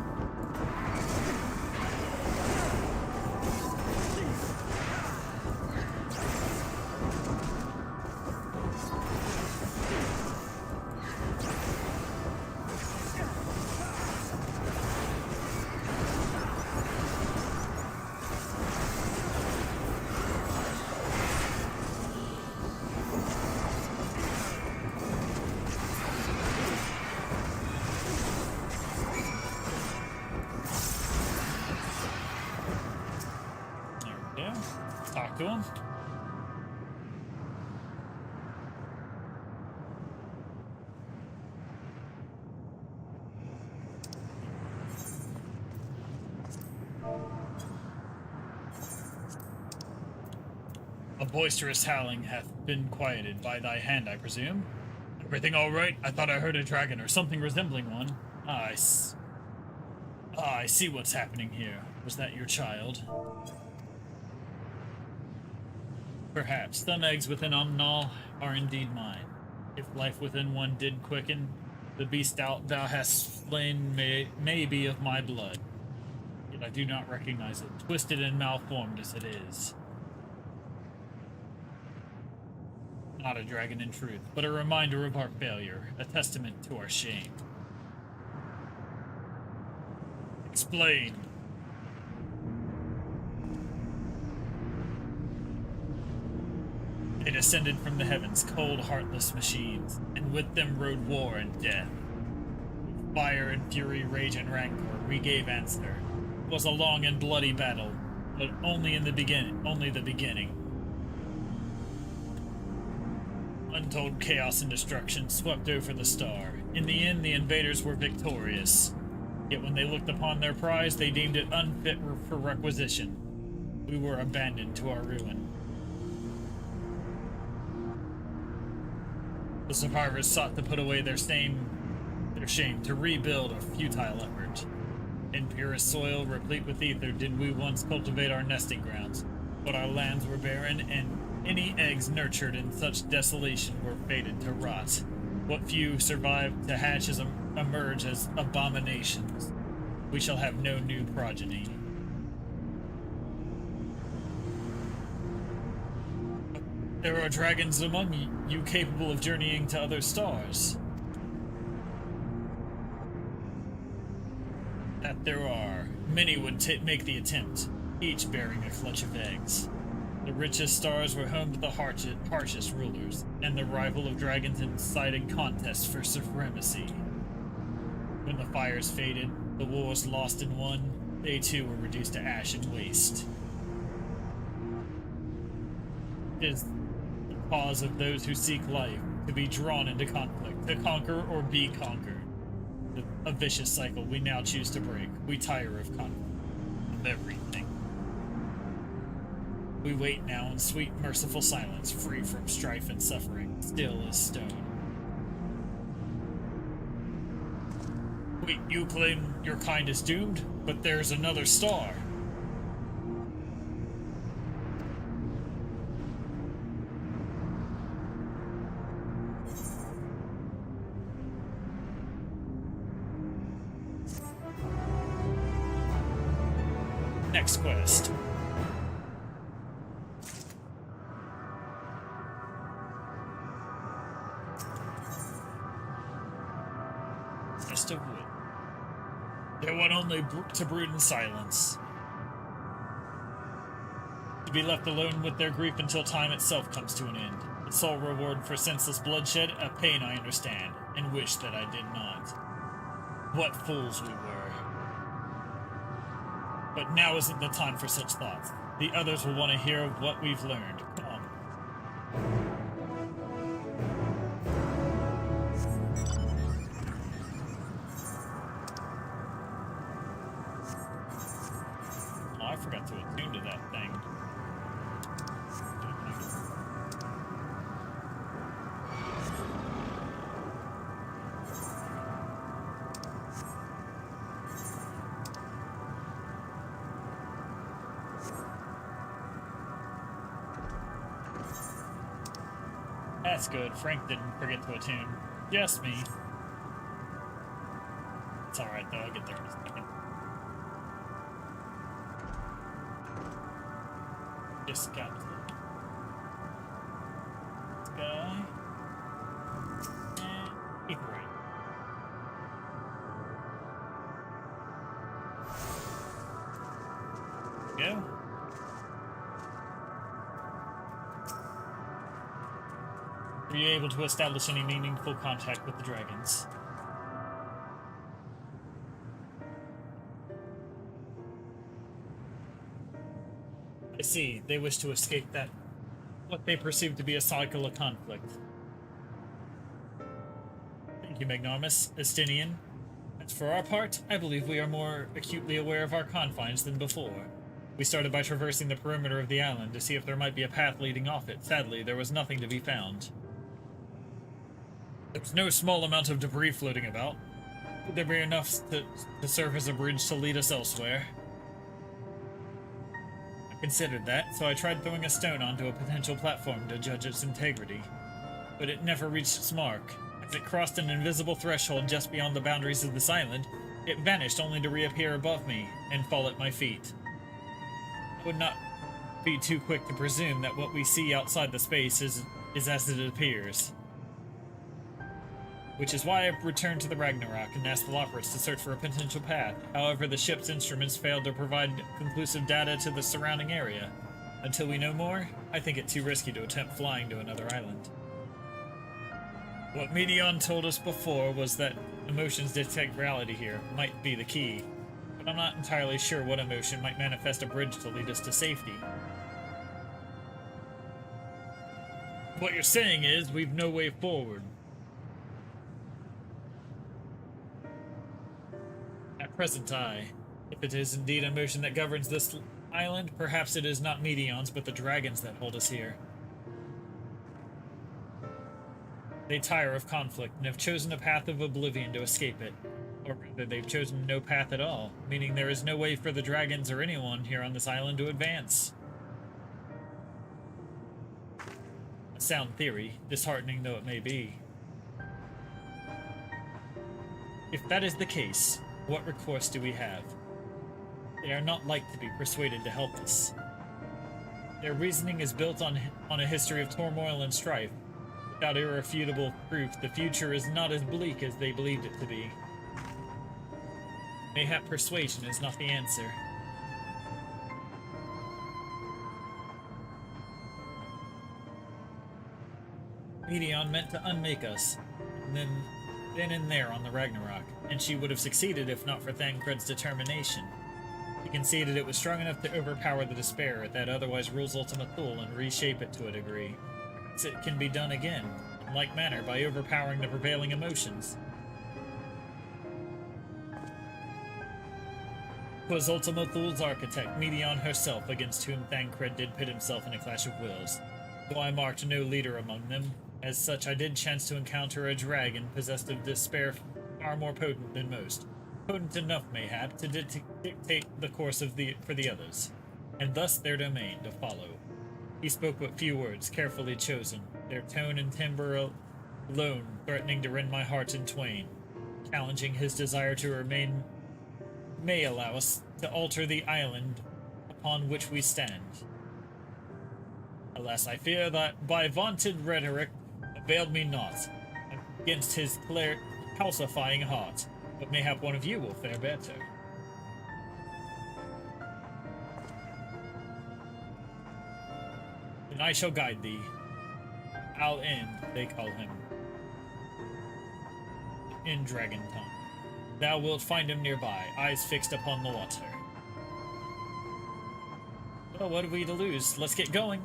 S1: Talk to him. A boisterous howling hath been quieted by thy hand, I presume. Everything all right? I thought I heard a dragon or something resembling one. I see what's happening here. Was that your child? Perhaps. Some eggs within Umnal are indeed mine. If life within one did quicken, the beast thou hast slain may be of my blood. Yet I do not recognize it, twisted and malformed as it is. Not a dragon in truth, but a reminder of our failure, a testament to our shame. Explain. They descended from the heavens, cold, heartless machines, and with them rode war and death. With fire and fury, rage and rancor, we gave answer. It was a long and bloody battle, but only the beginning. Untold chaos and destruction swept over the star. In the end, the invaders were victorious. Yet when they looked upon their prize, they deemed it unfit for requisition. We were abandoned to our ruin. The survivors sought to put away their shame, to rebuild a futile effort. In purest soil, replete with ether, did we once cultivate our nesting grounds, but our lands were barren, and any eggs nurtured in such desolation were fated to rot. What few survived to hatch emerge as abominations. We shall have no new progeny. There are dragons among you capable of journeying to other stars. That there are. Many would make the attempt, each bearing a clutch of eggs. The richest stars were home to the harshest rulers, and the rival of dragons incited contests for supremacy. When the fires faded, the wars lost and won, they too were reduced to ash and waste. It is the cause of those who seek life to be drawn into conflict, to conquer or be conquered. A vicious cycle we now choose to break. We tire of conflict, of everything. We wait now in sweet, merciful silence, free from strife and suffering, still as stone. Wait, you claim your kind is doomed, but there's another star. Next quest. Nest of wood. They want only to brood in silence. To be left alone with their grief until time itself comes to an end. The sole reward for senseless bloodshed, a pain I understand, and wish that I did not. What fools we were. But now isn't the time for such thoughts. The others will want to hear of what we've learned. Come. Oh, I forgot to attune to that thing. That's good. Frank didn't forget to attune. Just me. It's alright though, I'll get there in a second. Just got this guy. And keep right. Go. Were you able to establish any meaningful contact with the dragons? I see. They wish to escape that, what they perceive to be a cycle of conflict. Thank you, Magnarmus, Estinian. As for our part, I believe we are more acutely aware of our confines than before. We started by traversing the perimeter of the island to see if there might be a path leading off it. Sadly, there was nothing to be found. There's no small amount of debris floating about. Would there be enough to serve as a bridge to lead us elsewhere? I considered that, so I tried throwing a stone onto a potential platform to judge its integrity. But it never reached its mark. As it crossed an invisible threshold just beyond the boundaries of this island, it vanished only to reappear above me and fall at my feet. I would not be too quick to presume that what we see outside the space is as it appears. Which is why I returned to the Ragnarok and asked the Loppers to search for a potential path. However, the ship's instruments failed to provide conclusive data to the surrounding area. Until we know more, I think it too risky to attempt flying to another island. What Medion told us before was that emotions detect reality here might be the key, but I'm not entirely sure what emotion might manifest a bridge to lead us to safety. What you're saying is, we've no way forward. At present, aye. If it is indeed a motion that governs this island, perhaps it is not Medions, but the dragons that hold us here. They tire of conflict and have chosen a path of oblivion to escape it. Or rather, they've chosen no path at all, meaning there is no way for the dragons or anyone here on this island to advance. A sound theory, disheartening though it may be. If that is the case, what recourse do we have? They are not like to be persuaded to help us. Their reasoning is built on a history of turmoil and strife. Without irrefutable proof, the future is not as bleak as they believed it to be. Mayhap persuasion is not the answer. Medion meant to unmake us, and then and there on the Ragnarok, and she would have succeeded if not for Thancred's determination. He conceded it was strong enough to overpower the despair that otherwise rules Ultima Thule and reshape it to a degree. Perhaps it can be done again, in like manner, by overpowering the prevailing emotions. 'Twas Ultima Thule's architect, Medion herself, against whom Thancred did pit himself in a clash of wills. Though I marked no leader among them, as such I did chance to encounter a dragon possessed of despair far more potent than most. Potent enough, mayhap, to dictate the course for the others, and thus their domain to follow. He spoke but few words, carefully chosen, their tone and timbre alone threatening to rend my heart in twain. Challenging his desire to remain may allow us to alter the island upon which we stand. Alas, I fear that by vaunted rhetoric availed me not. Against his calcifying heart, but mayhap one of you will fare better. And I shall guide thee. Al End, they call him. In Dragon Tongue. Thou wilt find him nearby, eyes fixed upon the water. Well, what have we to lose? Let's get going.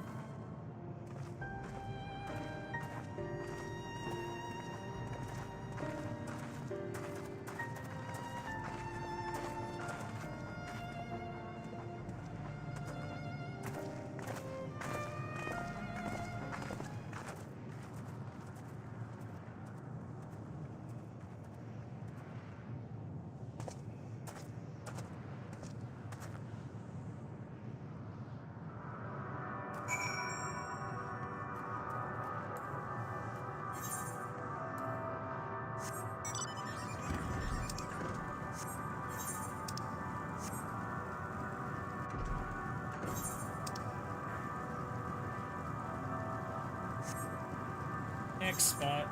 S1: Next spot.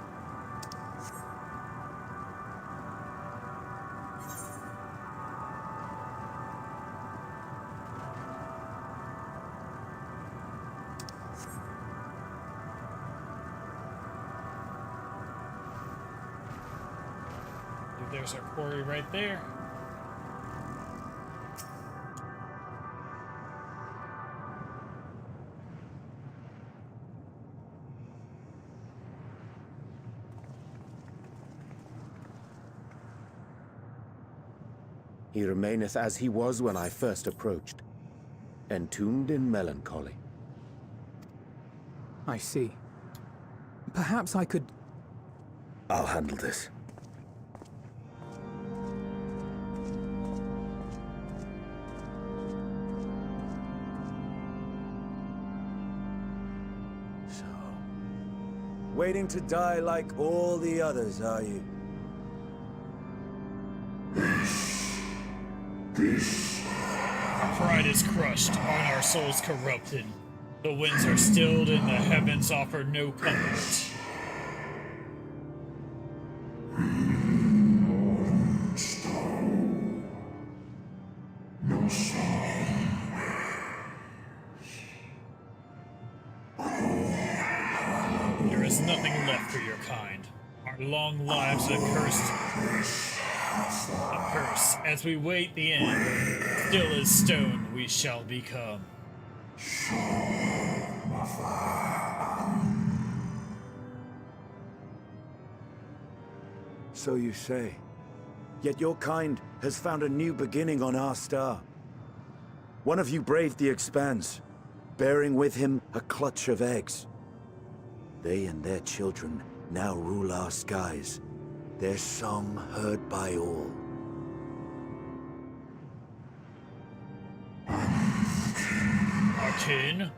S1: There's our quarry right there.
S8: He remaineth as he was when I first approached, entombed in melancholy.
S16: I see. Perhaps I could...
S15: I'll handle this.
S18: So, waiting to die like all the others, are you?
S1: Our pride is crushed, and our souls corrupted. The winds are stilled, and the heavens offer no comfort. There is nothing left for your kind. Our long lives are cursed. A curse. As we wait the end, still as stone we shall become.
S18: So you say. Yet your kind has found a new beginning on our star. One of you braved the Expanse, bearing with him a clutch of eggs. They and their children now rule our skies, their song heard by all.
S1: Our kin?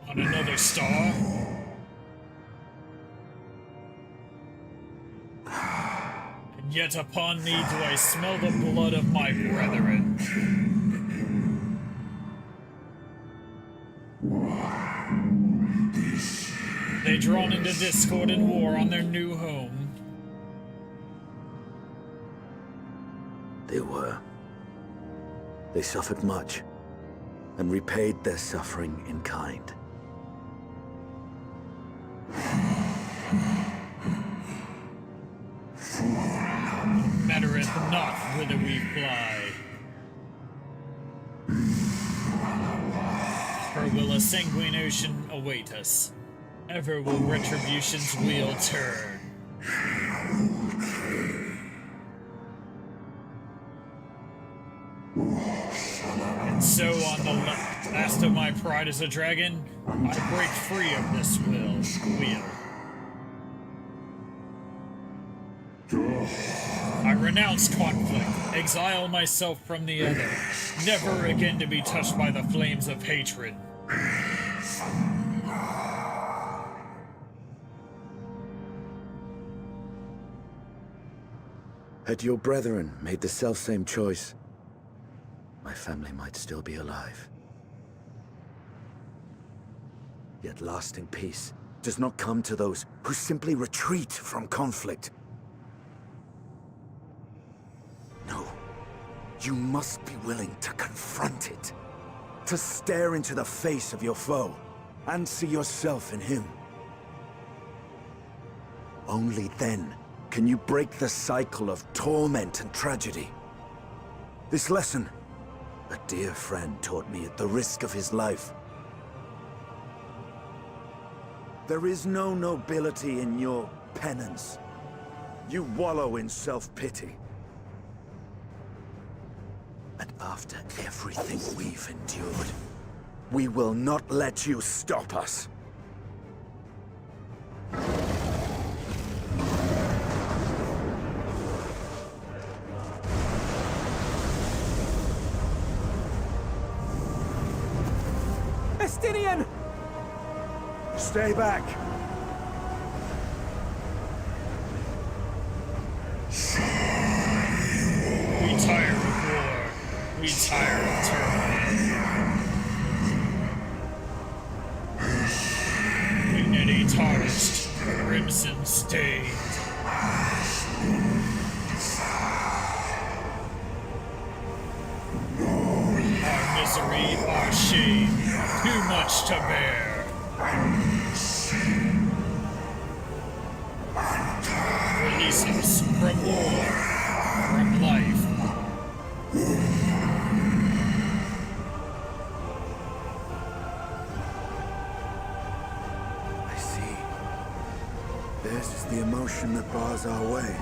S1: On another star? And yet upon thee do I smell the blood of my brethren. They drawn into discord and war on their new home.
S18: They were. They suffered much, and repaid their suffering in kind.
S1: Mattereth not whither we fly. For will a sanguine ocean await us. Ever will retribution's wheel turn. And so on the last of my pride as a dragon, I break free of this wheel. I renounce conflict, exile myself from the other, never again to be touched by the flames of hatred.
S18: Had your brethren made the selfsame choice, my family might still be alive. Yet lasting peace does not come to those who simply retreat from conflict. You must be willing to confront it. To stare into the face of your foe, and see yourself in him. Only then can you break the cycle of torment and tragedy. This lesson, a dear friend taught me at the risk of his life. There is no nobility in your penance. You wallow in self-pity. And after everything we've endured, we will not let you stop us.
S6: Estinian!
S18: Stay back!
S1: We tire of war. We tire of turmoil. Dignity tarnished, crimson stained. Our misery, our shame, too much to bear. Release us from war, from life.
S18: I see. This is the emotion that bars our way.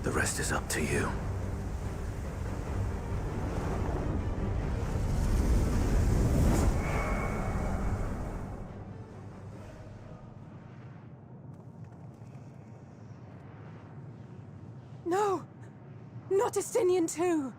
S18: The rest is up to you.
S6: No! Not Estinian too!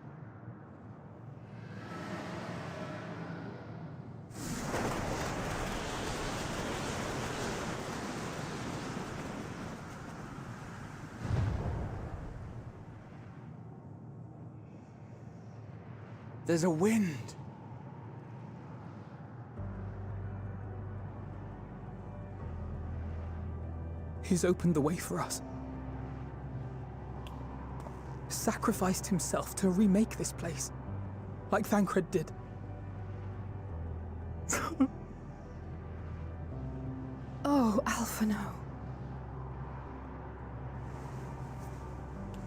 S4: There's a wind.
S16: He's opened the way for us. Sacrificed himself to remake this place, like Thancred did.
S6: Oh, Alphino.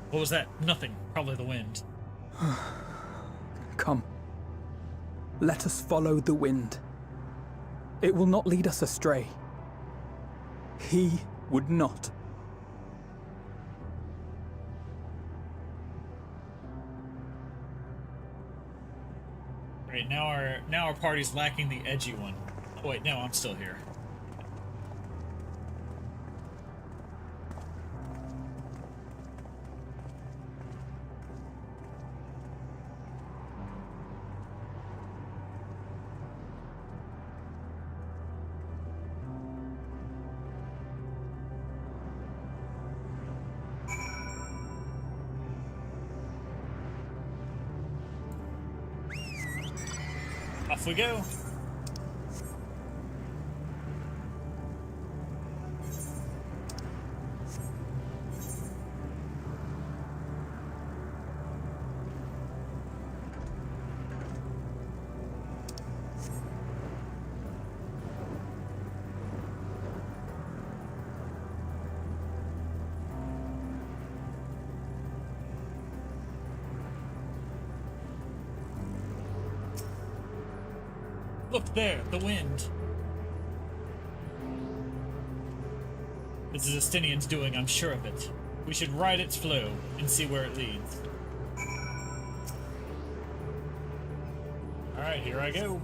S1: What was that? Nothing. Probably the wind.
S16: Come. Let us follow the wind. It will not lead us astray. He would not.
S1: Great, now our party's lacking the edgy one. Oh wait, no, I'm still here. Off we go. Look there, the wind. This is Estinian's doing, I'm sure of it. We should ride its flow and see where it leads. Alright, here I go.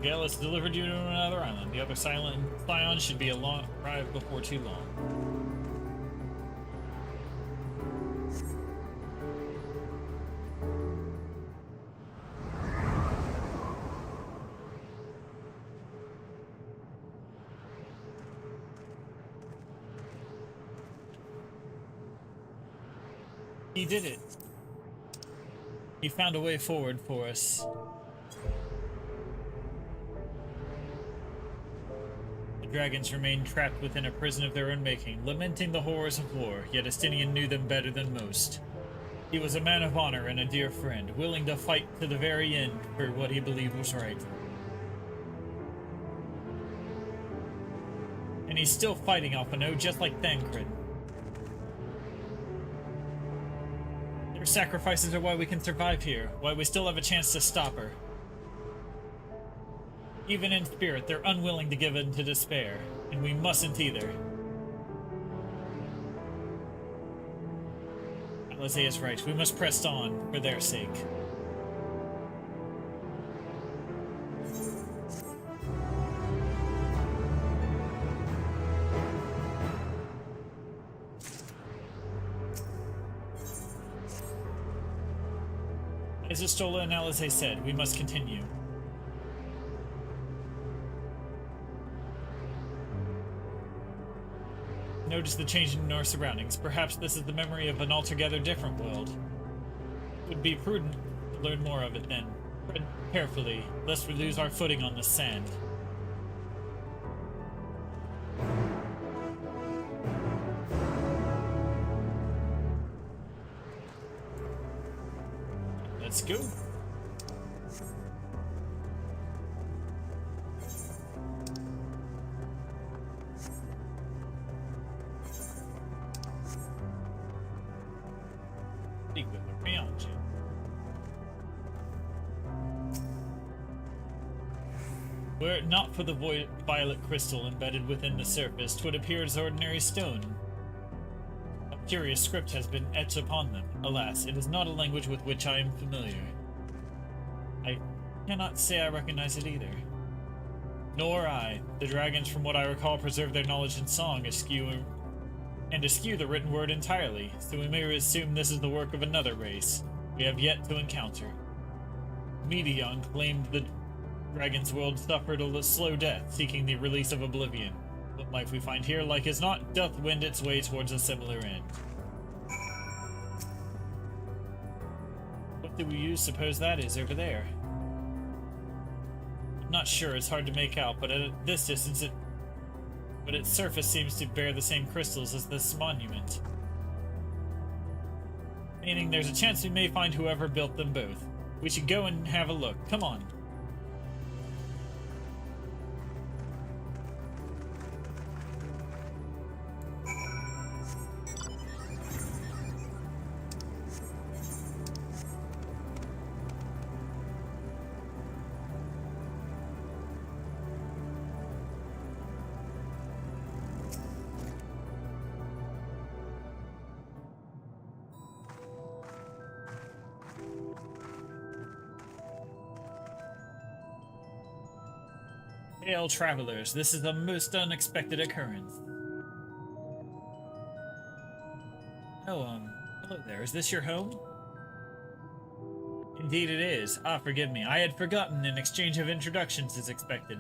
S1: Alpha delivered you to another island. The other silent Scion should be arrived before too long. He did it. He found a way forward for us. The dragons remained trapped within a prison of their own making, lamenting the horrors of war, yet Estinian knew them better than most. He was a man of honor and a dear friend, willing to fight to the very end for what he believed was right. And he's still fighting Alphino, just like Thancred. Their sacrifices are why we can survive here, why we still have a chance to stop her. Even in spirit, they're unwilling to give in to despair, and we mustn't either. Alizé is right, we must press on for their sake. As Istola and Alizé said, we must continue. Notice the change in our surroundings. Perhaps this is the memory of an altogether different world. It would be prudent to learn more of it then. Tread carefully, lest we lose our footing on the sand. Let's go. Were it not for the violet crystal embedded within the surface, 'twould appear as ordinary stone. A curious script has been etched upon them. Alas, it is not a language with which I am familiar. I cannot say I recognize it either. Nor I. The dragons, from what I recall, preserve their knowledge in song, eschew the written word entirely, so we may assume this is the work of another race we have yet to encounter. Medion claimed the dragon's world suffered a slow death, seeking the release of oblivion. What might we find here, like as not, doth wend its way towards a similar end. What do you suppose that is over there? I'm not sure, it's hard to make out, but at this distance its surface seems to bear the same crystals as this monument. Meaning there's a chance we may find whoever built them both. We should go and have a look. Come on. Hail, travelers. This is a most unexpected occurrence. Oh, hello there. Is this your home? Indeed it is. Ah, forgive me. I had forgotten an exchange of introductions is expected.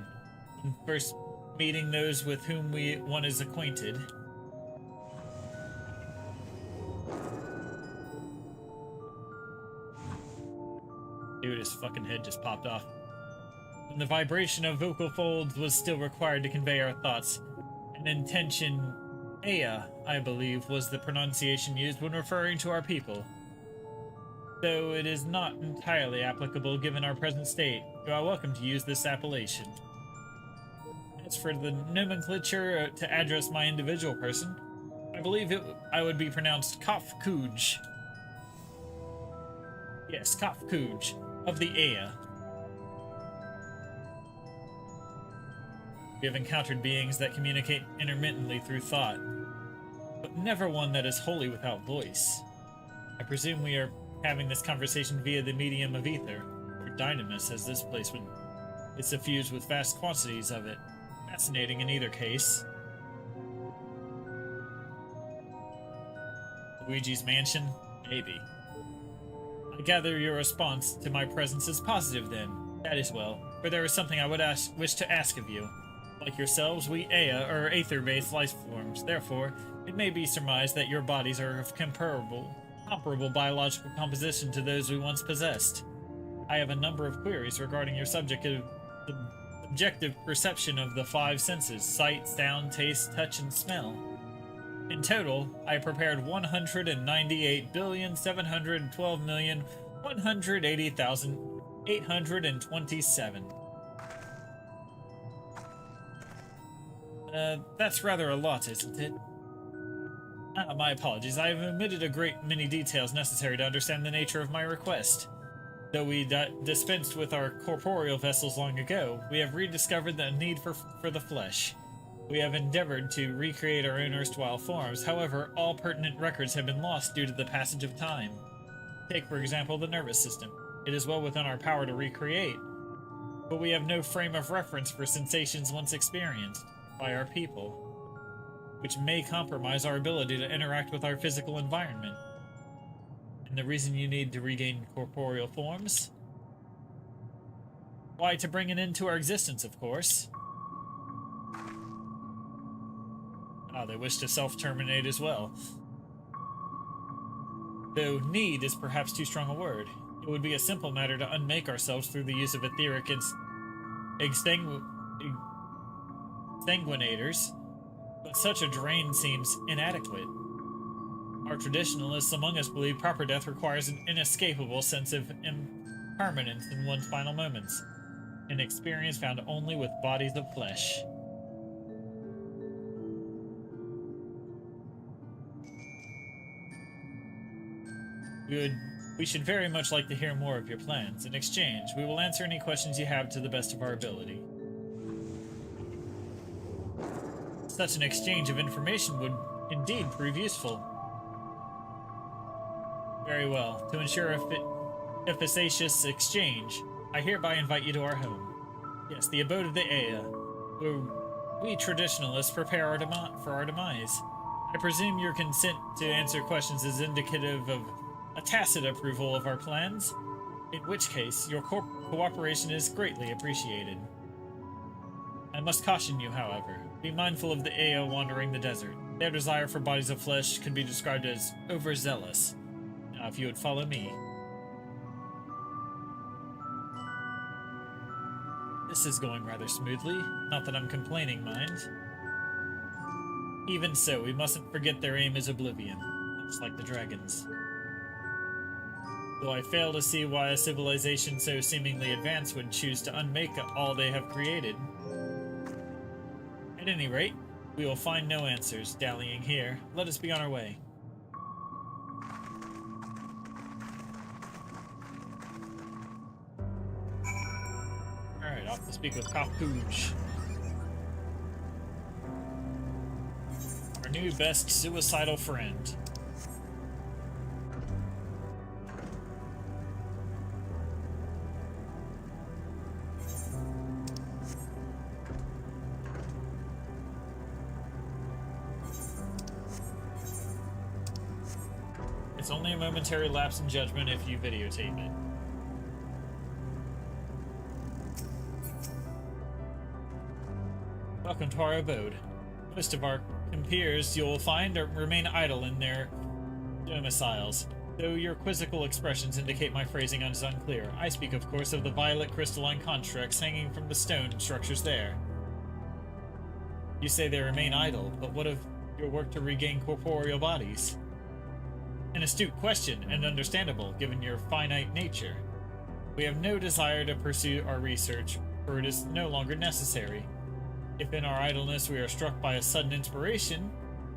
S1: When first meeting those with whom one is acquainted. Dude, his fucking head just popped off. When the vibration of vocal folds was still required to convey our thoughts, an intention, Ea, I believe, was the pronunciation used when referring to our people. Though it is not entirely applicable given our present state, you are welcome to use this appellation. As for the nomenclature to address my individual person, I believe I would be pronounced Kafkuj. Yes, Kafkuj, of the Ea. We have encountered beings that communicate intermittently through thought, but never one that is wholly without voice. I presume we are having this conversation via the medium of ether, or dynamis, as this place would. It's suffused with vast quantities of it. Fascinating in either case. Luigi's mansion? Maybe. I gather your response to my presence is positive then. That is well, for there is something I would wish to ask of you. Like yourselves, we Ea are aether-based life forms. Therefore, it may be surmised that your bodies are of comparable comparable biological composition to those we once possessed. I have a number of queries regarding your subjective perception of the five senses: sight, sound, taste, touch, and smell. In total, I prepared 198,712,180,827. That's rather a lot, isn't it? My apologies. I have omitted a great many details necessary to understand the nature of my request. Though we dispensed with our corporeal vessels long ago, we have rediscovered the need for the flesh. We have endeavored to recreate our own erstwhile forms. However, all pertinent records have been lost due to the passage of time. Take, for example, the nervous system. It is well within our power to recreate, but we have no frame of reference for sensations once experienced by our people, which may compromise our ability to interact with our physical environment. And the reason you need to regain corporeal forms? Why, to bring an end to our existence, of course. They wish to self-terminate as well. Though need is perhaps too strong a word. It would be a simple matter to unmake ourselves through the use of etheric exsanguinators, but such a drain seems inadequate. Our traditionalists among us believe proper death requires an inescapable sense of impermanence in one's final moments, an experience found only with bodies of flesh. We should very much like to hear more of your plans. In exchange, we will answer any questions you have to the best of our ability. Such an exchange of information would indeed prove useful. Very well. To ensure a efficacious exchange, I hereby invite you to our home. Yes, the abode of the Ea, where we traditionalists prepare for our demise. I presume your consent to answer questions is indicative of a tacit approval of our plans, in which case your cooperation is greatly appreciated. I must caution you, however, be mindful of the Ea wandering the desert. Their desire for bodies of flesh can be described as overzealous. Now, if you would follow me. This is going rather smoothly, not that I'm complaining, mind. Even so, we mustn't forget their aim is oblivion, much like the dragons. Though I fail to see why a civilization so seemingly advanced would choose to unmake all they have created. At any rate, we will find no answers dallying here. Let us be on our way. Alright, off to speak with Kapooch. Our new best suicidal friend. It's only a momentary lapse in judgment if you videotape it. Welcome to our abode. Most of our compeers you'll find remain idle in their domiciles, though your quizzical expressions indicate my phrasing is unclear. I speak, of course, of the violet crystalline constructs hanging from the stone structures there. You say they remain idle, but what of your work to regain corporeal bodies? An astute question, and understandable, given your finite nature. We have no desire to pursue our research, for it is no longer necessary. If in our idleness we are struck by a sudden inspiration,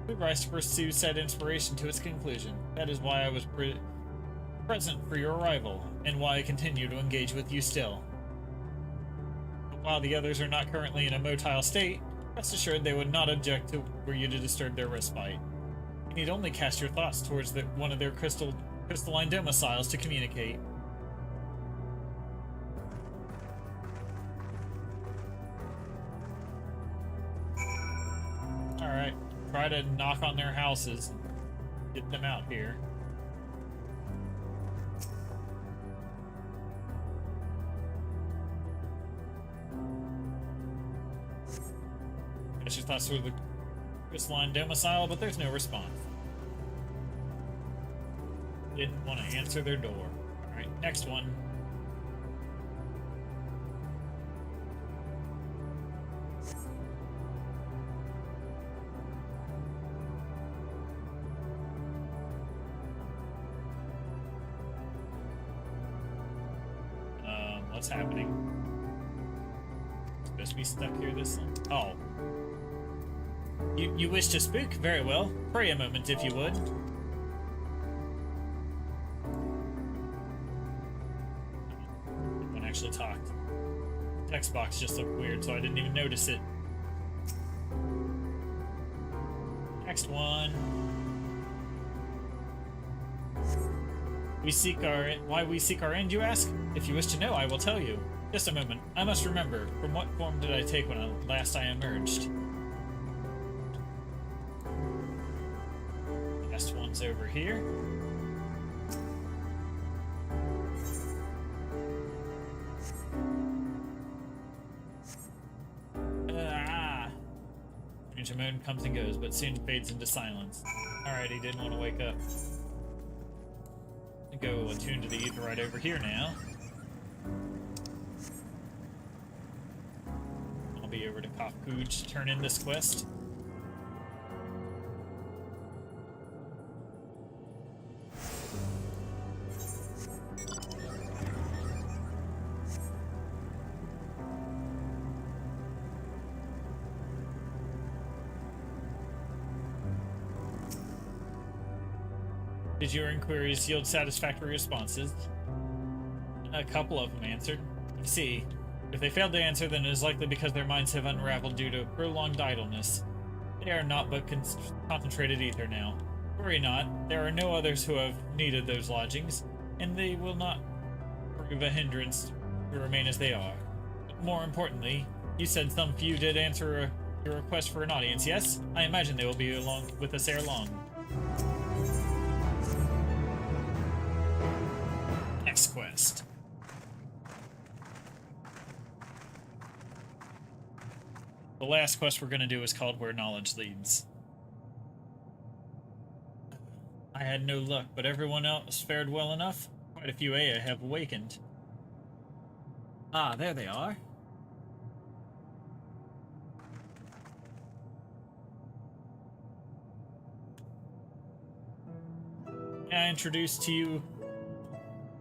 S1: we rise to pursue said inspiration to its conclusion. That is why I was present for your arrival, and why I continue to engage with you still. But while the others are not currently in a motile state, rest assured they would not object were you to disturb their respite. You need only cast your thoughts towards one of their crystalline domiciles to communicate. Alright, try to knock on their houses and get them out here. Guess your thoughts were the crystalline domicile, but there's no response. Didn't want to answer their door. Alright, next one. What's happening? Supposed to be stuck here this long? Oh. You wish to speak? Very well. Pray a moment, if you would. One actually talked. Text box just looked weird, so I didn't even notice it. Next one. Why we seek our end, you ask? If you wish to know, I will tell you. Just a moment. I must remember. From what form did I take when last I emerged? Last one's over here. Strange moan comes and goes, but soon fades into silence. Alright, he didn't want to wake up. Go attune to the ether right over here now. I'll be over to Kafkuj to turn in this quest. Did your inquiries yield satisfactory responses? A couple of them answered. I see. If they failed to answer, then it is likely because their minds have unraveled due to prolonged idleness. They are not but concentrated ether now. Worry not, there are no others who have needed those lodgings, and they will not prove a hindrance to remain as they are. But more importantly, you said some few did answer your request for an audience, yes? I imagine they will be along with us ere long. Next quest. The last quest we're going to do is called Where Knowledge Leads. I had no luck, but everyone else fared well enough. Quite a few Aya have awakened. Ah, there they are. May I introduce to you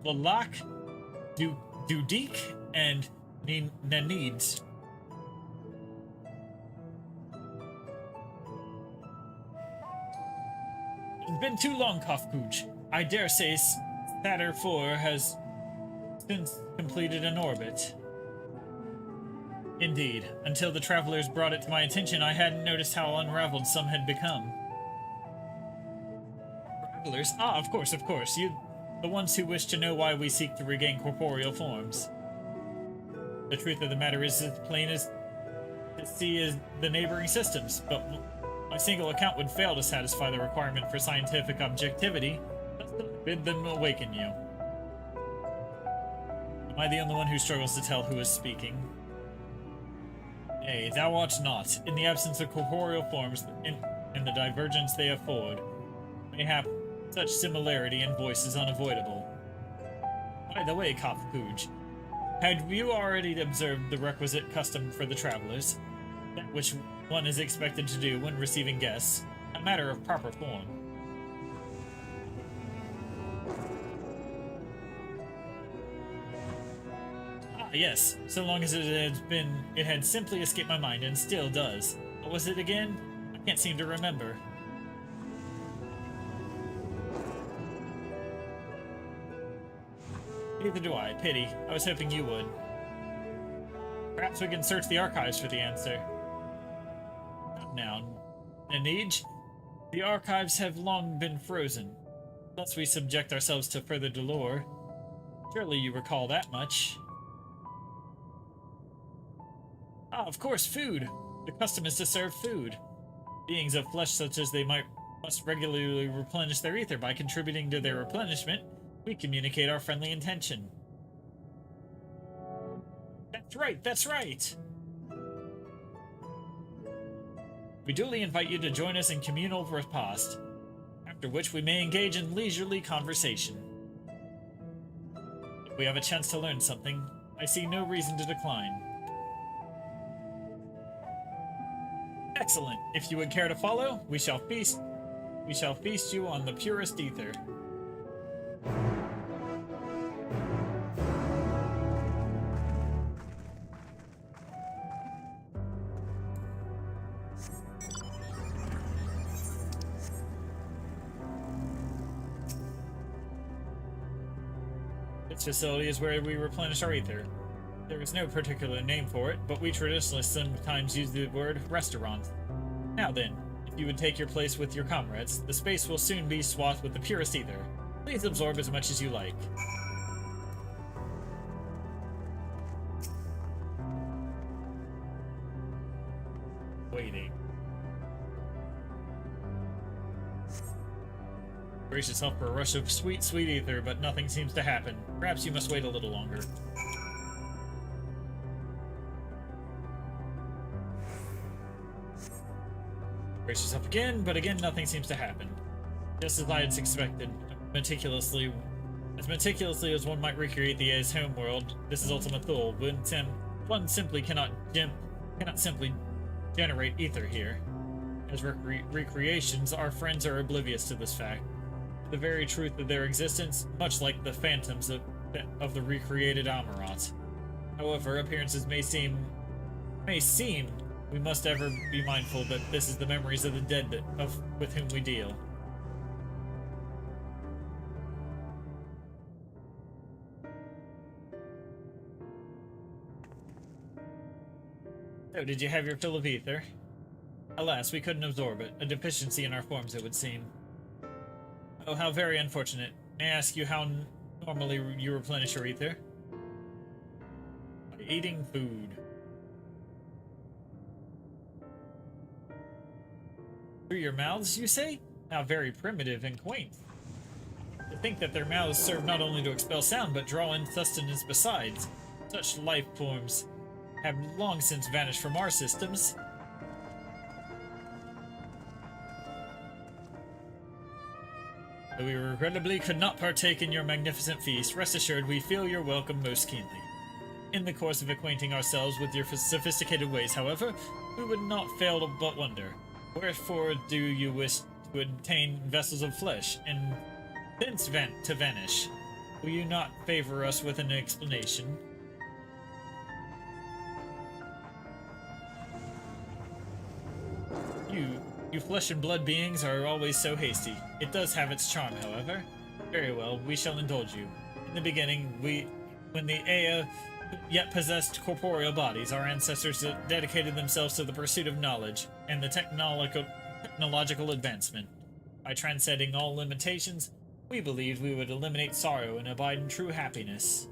S1: Lalak, Dudik, and Nanid. It's been too long, Kafkuj. I dare say Saturn IV has since completed an orbit. Indeed. Until the travelers brought it to my attention, I hadn't noticed how unraveled some had become. Travelers? Ah, of course. You, the ones who wish to know why we seek to regain corporeal forms. The truth of the matter is as plain as to see as the neighboring systems, but my single account would fail to satisfy the requirement for scientific objectivity. Thus I bid them awaken you. Am I the only one who struggles to tell who is speaking? Nay, thou art not. In the absence of corporeal forms, in the divergence they afford, mayhap such similarity in voice is unavoidable. By the way, Kafkuj, had you already observed the requisite custom for the travelers? That which one is expected to do when receiving guests, a matter of proper form. Ah, yes, so long as it had simply escaped my mind and still does. What was it again? I can't seem to remember. Neither do I, pity. I was hoping you would. Perhaps we can search the archives for the answer. Now, Nanij, the archives have long been frozen. Unless we subject ourselves to further dolor. Surely you recall that much. Ah, of course, food! The custom is to serve food. Beings of flesh such as they must regularly replenish their ether. By contributing to their replenishment, we communicate our friendly intention. That's right! We duly invite you to join us in communal repast. after which we may engage in leisurely conversation. If we have a chance to learn something, I see no reason to decline. Excellent. If you would care to follow, we shall feast you on the purest ether. This facility is where we replenish our ether. There is no particular name for it, but we traditionally sometimes use the word restaurant. Now then, if you would take your place with your comrades, the space will soon be swathed with the purest ether. Please absorb as much as you like. Waiting. Brace yourself for a rush of sweet, sweet ether, but nothing seems to happen. Perhaps you must wait a little longer. Brace yourself again, but again nothing seems to happen. Just as I had expected, meticulously as one might recreate the A's homeworld, this is Ultima Thule. One simply cannot simply generate ether here. As recreations, our friends are oblivious to this fact. The very truth of their existence, much like the phantoms of the recreated Amarat. However, appearances may seem, we must ever be mindful that this is the memories of the dead with whom we deal. So, did you have your fill of ether? Alas, we couldn't absorb it. A deficiency in our forms, it would seem. Oh, how very unfortunate. May I ask you how normally you replenish your ether? By eating food. Through your mouths, you say? How very primitive and quaint. To think that their mouths serve not only to expel sound, but draw in sustenance besides. Such life forms have long since vanished from our systems. Though we regrettably could not partake in your magnificent feast, rest assured we feel your welcome most keenly. In the course of acquainting ourselves with your sophisticated ways, however, we would not fail to but wonder. Wherefore do you wish to obtain vessels of flesh, and thence to vanish? Will you not favor us with an explanation? You flesh and blood beings are always so hasty. It does have its charm, however. Very well, we shall indulge you. In the beginning, when the Ea yet possessed corporeal bodies, our ancestors dedicated themselves to the pursuit of knowledge and the technological advancement. By transcending all limitations, we believed we would eliminate sorrow and abide in true happiness.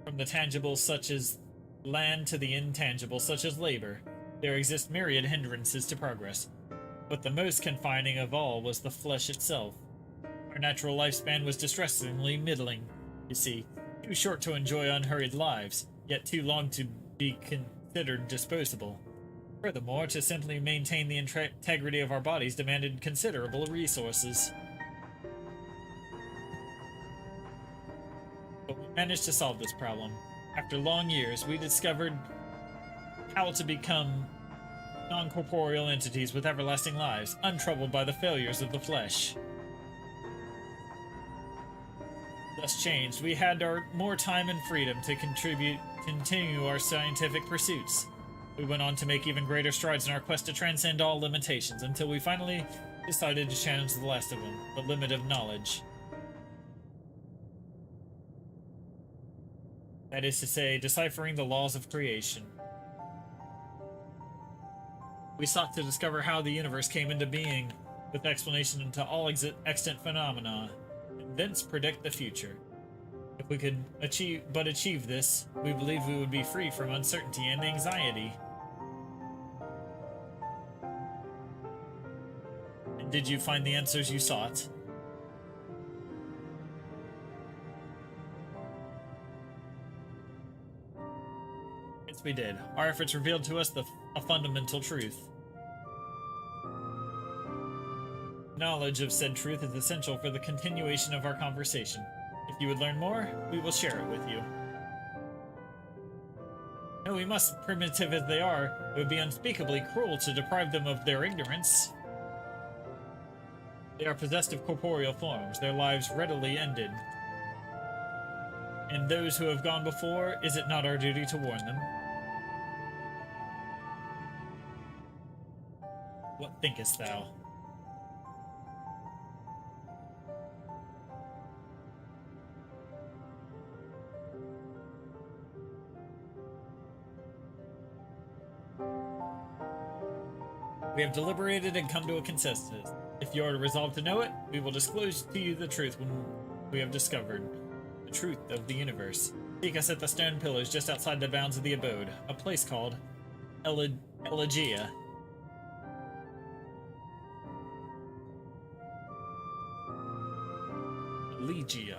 S1: From the tangible such as land to the intangible such as labor, there exist myriad hindrances to progress, but the most confining of all was the flesh itself. Our natural lifespan was distressingly middling, you see, too short to enjoy unhurried lives, yet too long to be considered disposable. Furthermore, to simply maintain the integrity of our bodies demanded considerable resources. But we managed to solve this problem. After long years, we discovered how to become non-corporeal entities with everlasting lives, untroubled by the failures of the flesh. Thus changed, we had more time and freedom to continue our scientific pursuits. We went on to make even greater strides in our quest to transcend all limitations, until we finally decided to challenge the last of them, the limit of knowledge. That is to say, deciphering the laws of creation. We sought to discover how the universe came into being, with explanation into all extant phenomena, and thence predict the future. If we could achieve this, we believe we would be free from uncertainty and anxiety. And did you find the answers you sought? Yes, we did. Our efforts revealed to us a fundamental truth. Knowledge of said truth is essential for the continuation of our conversation. If you would learn more, we will share it with you. No, we must, primitive as they are. It would be unspeakably cruel to deprive them of their ignorance. They are possessed of corporeal forms, their lives readily ended. And those who have gone before, is it not our duty to warn them? What thinkest thou? We have deliberated and come to a consensus. If you are resolved to know it, we will disclose to you the truth when we have discovered the truth of the universe. Seek us at the stone pillars just outside the bounds of the abode, a place called Elegia. Elegia.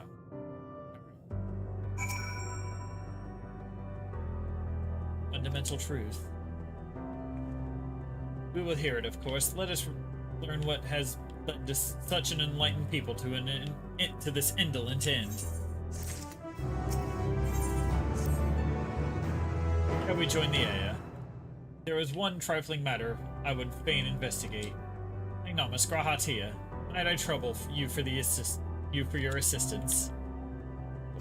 S1: Fundamental truth. We will hear it, of course. Let us learn what has led to such an enlightened people to this indolent end. Shall we join the Aya? There is one trifling matter I would fain investigate. Ignomus Grahatia, might I trouble you for your assistance?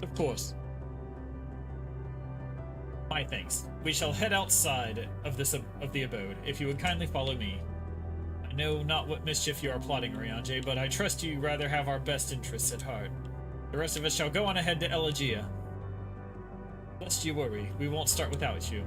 S1: Of course. My thanks. We shall head outside of the abode, if you would kindly follow me. I know not what mischief you are plotting, Ryanje, but I trust you rather have our best interests at heart. The rest of us shall go on ahead to Elegia. Lest you worry, we won't start without you.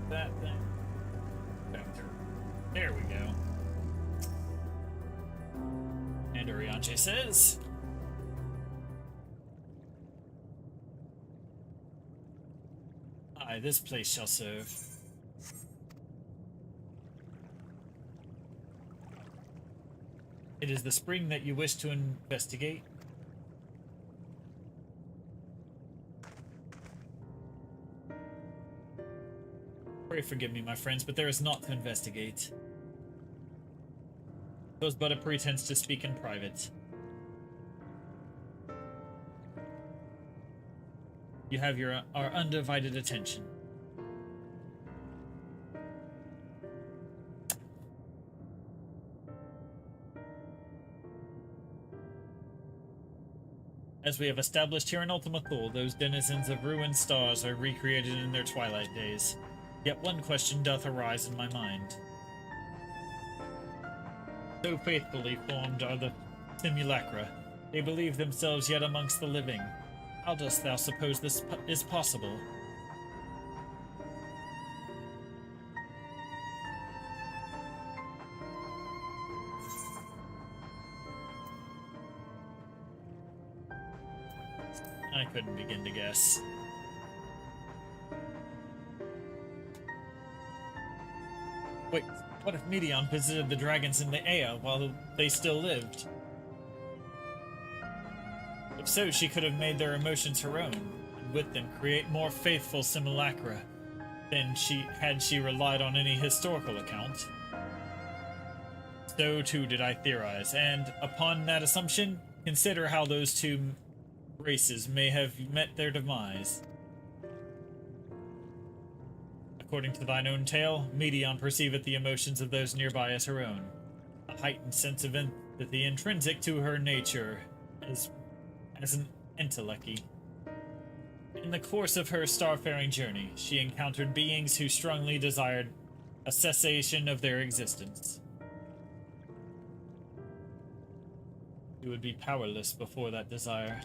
S1: That thing. Back there. There we go. And Orianche says, aye, this place shall serve. It is the spring that you wish to investigate. Pray forgive me, my friends, but there is naught to investigate. It was but a pretense to speak in private. You have our undivided attention. As we have established here in Ultima Thule, those denizens of ruined stars are recreated in their twilight days. Yet one question doth arise in my mind. So faithfully formed are the simulacra, they believe themselves yet amongst the living. How dost thou suppose this is possible? I couldn't begin to guess. Wait, what if Medion visited the dragons in the Aya while they still lived? If so, she could have made their emotions her own, and with them create more faithful simulacra than had she relied on any historical account. So too did I theorize, and upon that assumption, consider how those two races may have met their demise. According to thine own tale, Medion perceiveth the emotions of those nearby as her own, a heightened sense of empathy intrinsic to her nature as an intellect. In the course of her starfaring journey, she encountered beings who strongly desired a cessation of their existence. She would be powerless before that desire.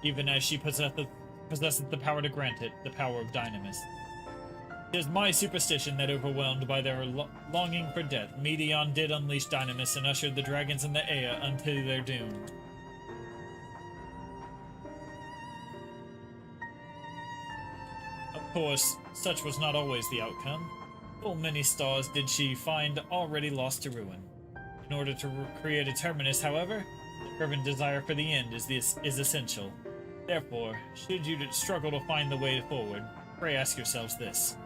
S1: Even as she possesseth the power to grant it, the power of Dynamis. It is my superstition that overwhelmed by their longing for death, Meteon did unleash Dynamis and ushered the dragons in the Ea unto their doom. Of course, such was not always the outcome. Full many stars did she find already lost to ruin. In order to create a terminus, however, the fervent desire for the end is essential. Therefore, should you struggle to find the way forward, pray ask yourselves this.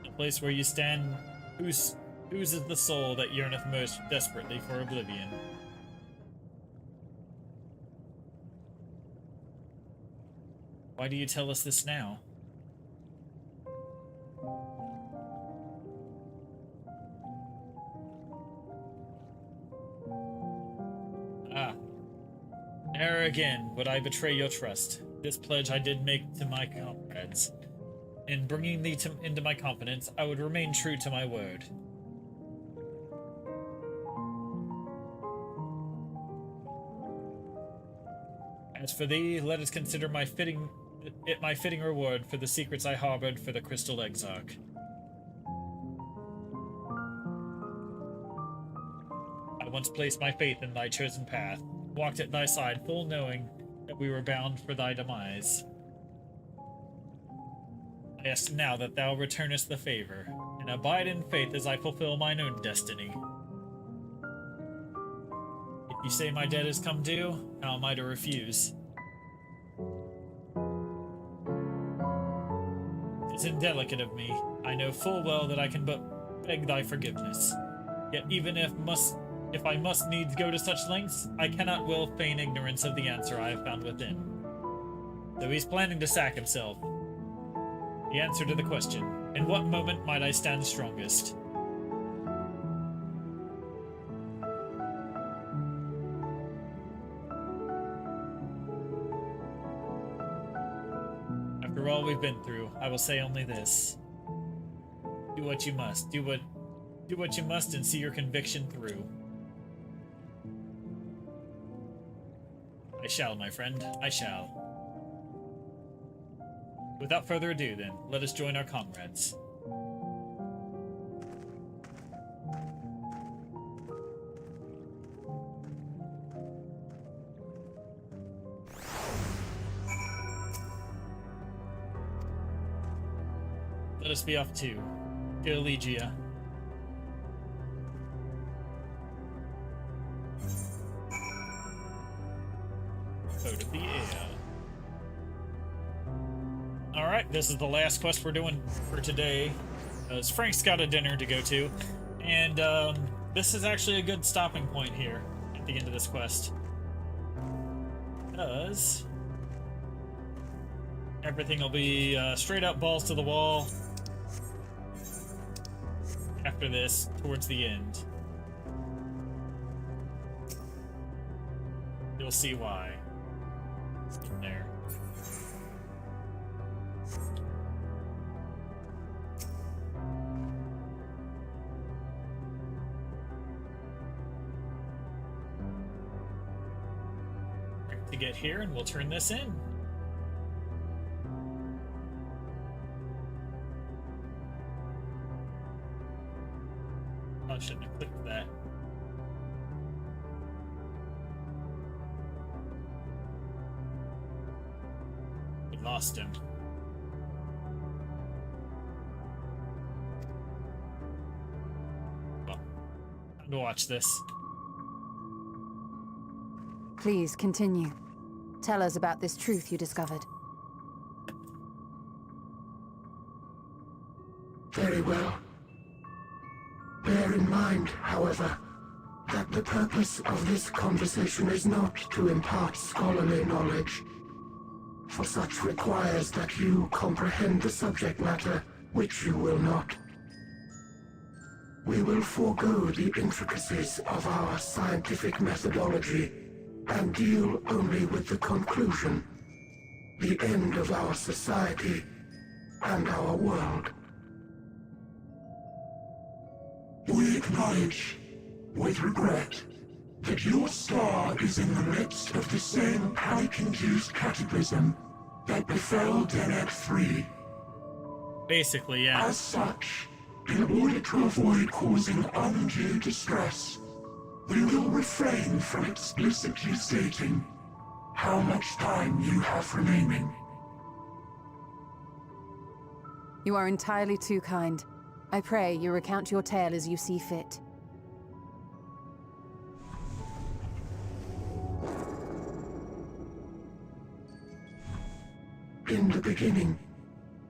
S1: The place where you stand, whose is the soul that yearneth most desperately for oblivion? Why do you tell us this now? Ne'er again would I betray your trust. This pledge I did make to my comrades. In bringing thee into my confidence, I would remain true to my word. As for thee, let us consider my fitting reward for the secrets I harbored for the Crystal Exarch. I once placed my faith in thy chosen path, walked at thy side, full knowing that we were bound for thy demise. I ask now that thou returnest the favor, and abide in faith as I fulfill mine own destiny. If you say my debt has come due, how am I to refuse? It is indelicate of me. I know full well that I can but beg thy forgiveness. Yet even if I must needs go to such lengths, I cannot well feign ignorance of the answer I have found within. Though he's planning to sack himself. The answer to the question, in what moment might I stand strongest? After all we've been through, I will say only this. Do what you must. Do what you must and see your conviction through. I shall, my friend. I shall. Without further ado, then, let us join our comrades. Let us be off to Elegia. Code of the Ea. Alright, this is the last quest we're doing for today. As Frank's got a dinner to go to, and this is actually a good stopping point here at the end of this quest. Because everything will be straight up balls to the wall after this, towards the end. You'll see why. There. To get here, and we'll turn this in. I shouldn't have clicked that. We lost him. Well, time to watch this.
S9: Please continue. Tell us about this truth you discovered.
S19: Very well. Bear in mind, however, that the purpose of this conversation is not to impart scholarly knowledge, for such requires that you comprehend the subject matter, which you will not. We will forego the intricacies of our scientific methodology and deal only with the conclusion, the end of our society and our world. We acknowledge, with regret, that your star is in the midst of the same panic-induced cataclysm that befell Deneb 3.
S1: Basically, yeah.
S19: As such, in order to avoid causing undue distress, we will refrain from explicitly stating how much time you have remaining.
S9: You are entirely too kind. I pray you recount your tale as you see fit.
S19: In the beginning,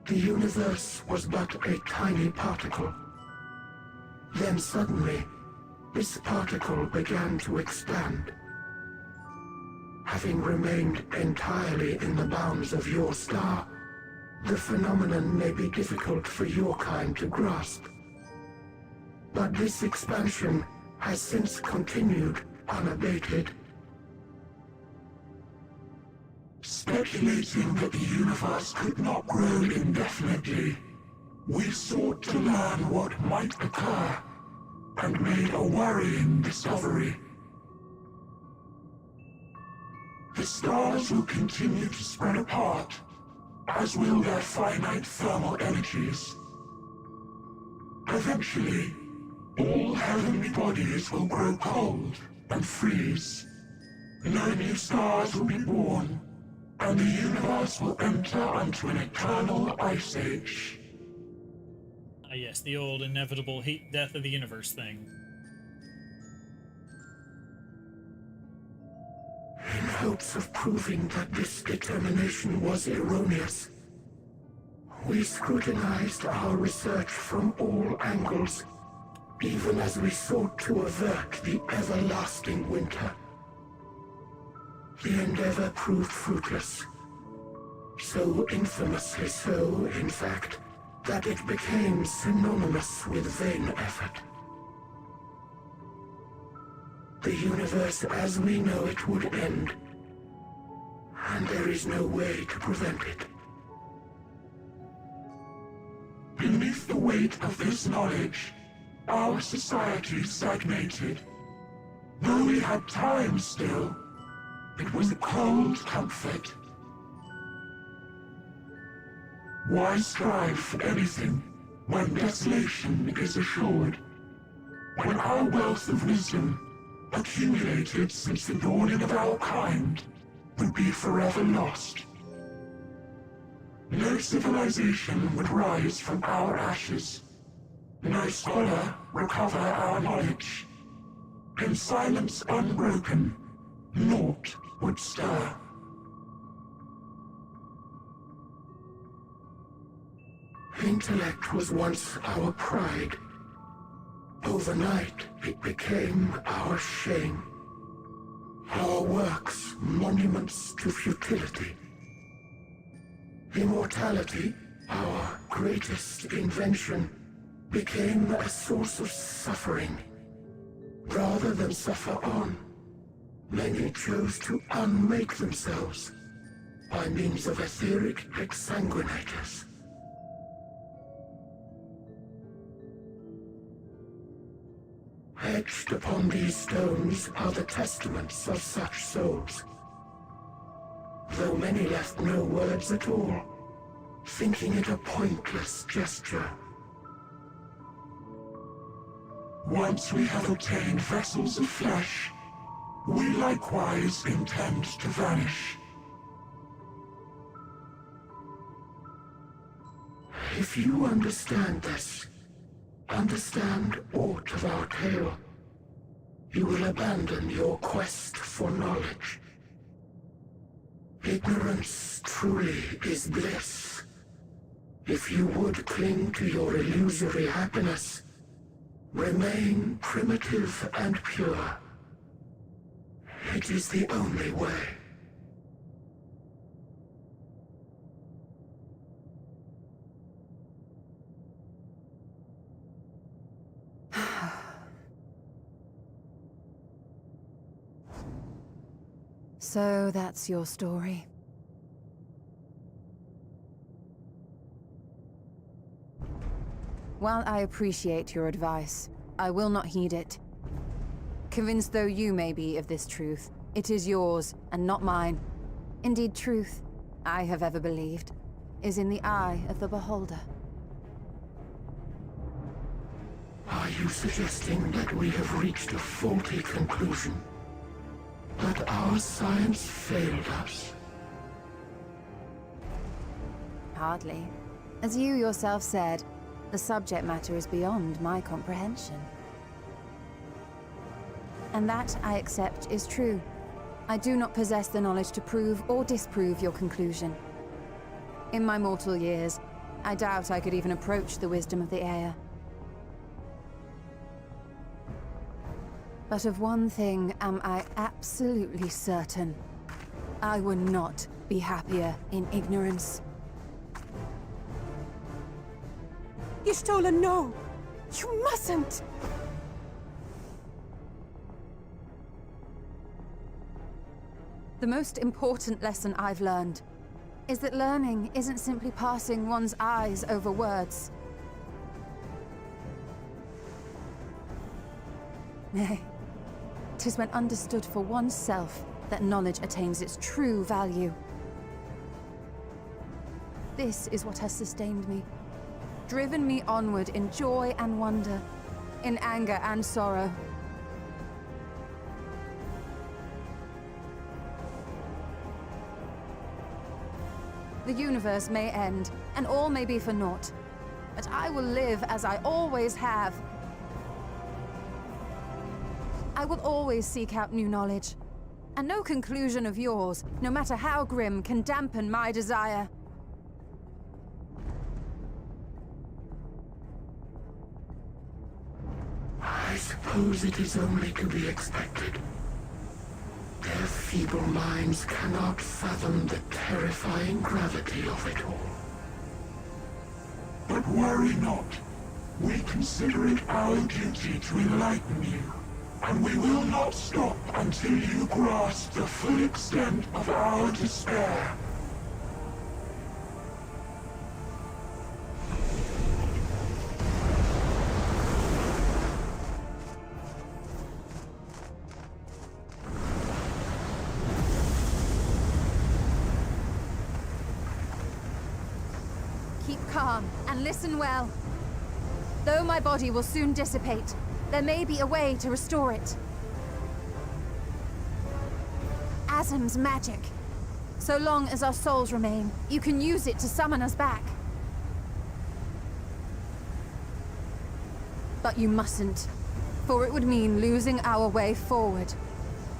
S19: the universe was but a tiny particle. Then suddenly, this particle began to expand. Having remained entirely in the bounds of your star, the phenomenon may be difficult for your kind to grasp. But this expansion has since continued unabated. Speculating that the universe could not grow indefinitely, we sought to learn what might occur, and made a worrying discovery. The stars will continue to spread apart, as will their finite thermal energies. Eventually, all heavenly bodies will grow cold and freeze. No new stars will be born, and the universe will enter onto an eternal ice age.
S1: Ah, yes, the old inevitable heat death of the universe thing.
S19: In hopes of proving that this determination was erroneous, we scrutinized our research from all angles, even as we sought to avert the everlasting winter. The endeavor proved fruitless. So infamously so, in fact, that it became synonymous with vain effort. The universe as we know it would end, and there is no way to prevent it. Beneath the weight of this knowledge, our society stagnated. Though we had time still, it was a cold comfort. Why strive for anything when desolation is assured? When our wealth of wisdom, accumulated since the dawning of our kind, would be forever lost. No civilization would rise from our ashes. No scholar recover our knowledge. In silence unbroken, naught would stir. Intellect was once our pride. Overnight, it became our shame. Our works, monuments to futility. Immortality, our greatest invention, became a source of suffering. Rather than suffer on, many chose to unmake themselves by means of etheric exsanguinators. Etched upon these stones are the testaments of such souls. Though many left no words at all, thinking it a pointless gesture. Once we have obtained vessels of flesh, we likewise intend to vanish. If you understand this, understand aught of our tale, you will abandon your quest for knowledge. Ignorance truly is bliss. If you would cling to your illusory happiness, remain primitive and pure. It is the only way.
S9: So that's your story. While I appreciate your advice, I will not heed it. Convinced though you may be of this truth, it is yours and not mine. Indeed, truth, I have ever believed, is in the eye of the beholder.
S19: Are you suggesting that we have reached a faulty conclusion? That our science failed us?
S9: Hardly. As you yourself said, the subject matter is beyond my comprehension. And that, I accept, is true. I do not possess the knowledge to prove or disprove your conclusion. In my mortal years, I doubt I could even approach the wisdom of the Air. But of one thing am I absolutely certain. I would not be happier in ignorance.
S6: Y'shtola, no! You mustn't!
S9: The most important lesson I've learned is that learning isn't simply passing one's eyes over words. Nay, 'tis when understood for oneself that knowledge attains its true value. This is what has sustained me, driven me onward in joy and wonder, in anger and sorrow. The universe may end, and all may be for naught, but I will live as I always have. I will always seek out new knowledge, and no conclusion of yours, no matter how grim, can dampen my desire.
S19: I suppose it is only to be expected. Their feeble minds cannot fathom the terrifying gravity of it all. But worry not. We consider it our duty to enlighten you, and we will not stop until you grasp the full extent of our despair.
S9: Keep calm and listen well. Though my body will soon dissipate, there may be a way to restore it. Azim's magic. So long as our souls remain, you can use it to summon us back. But you mustn't, for it would mean losing our way forward.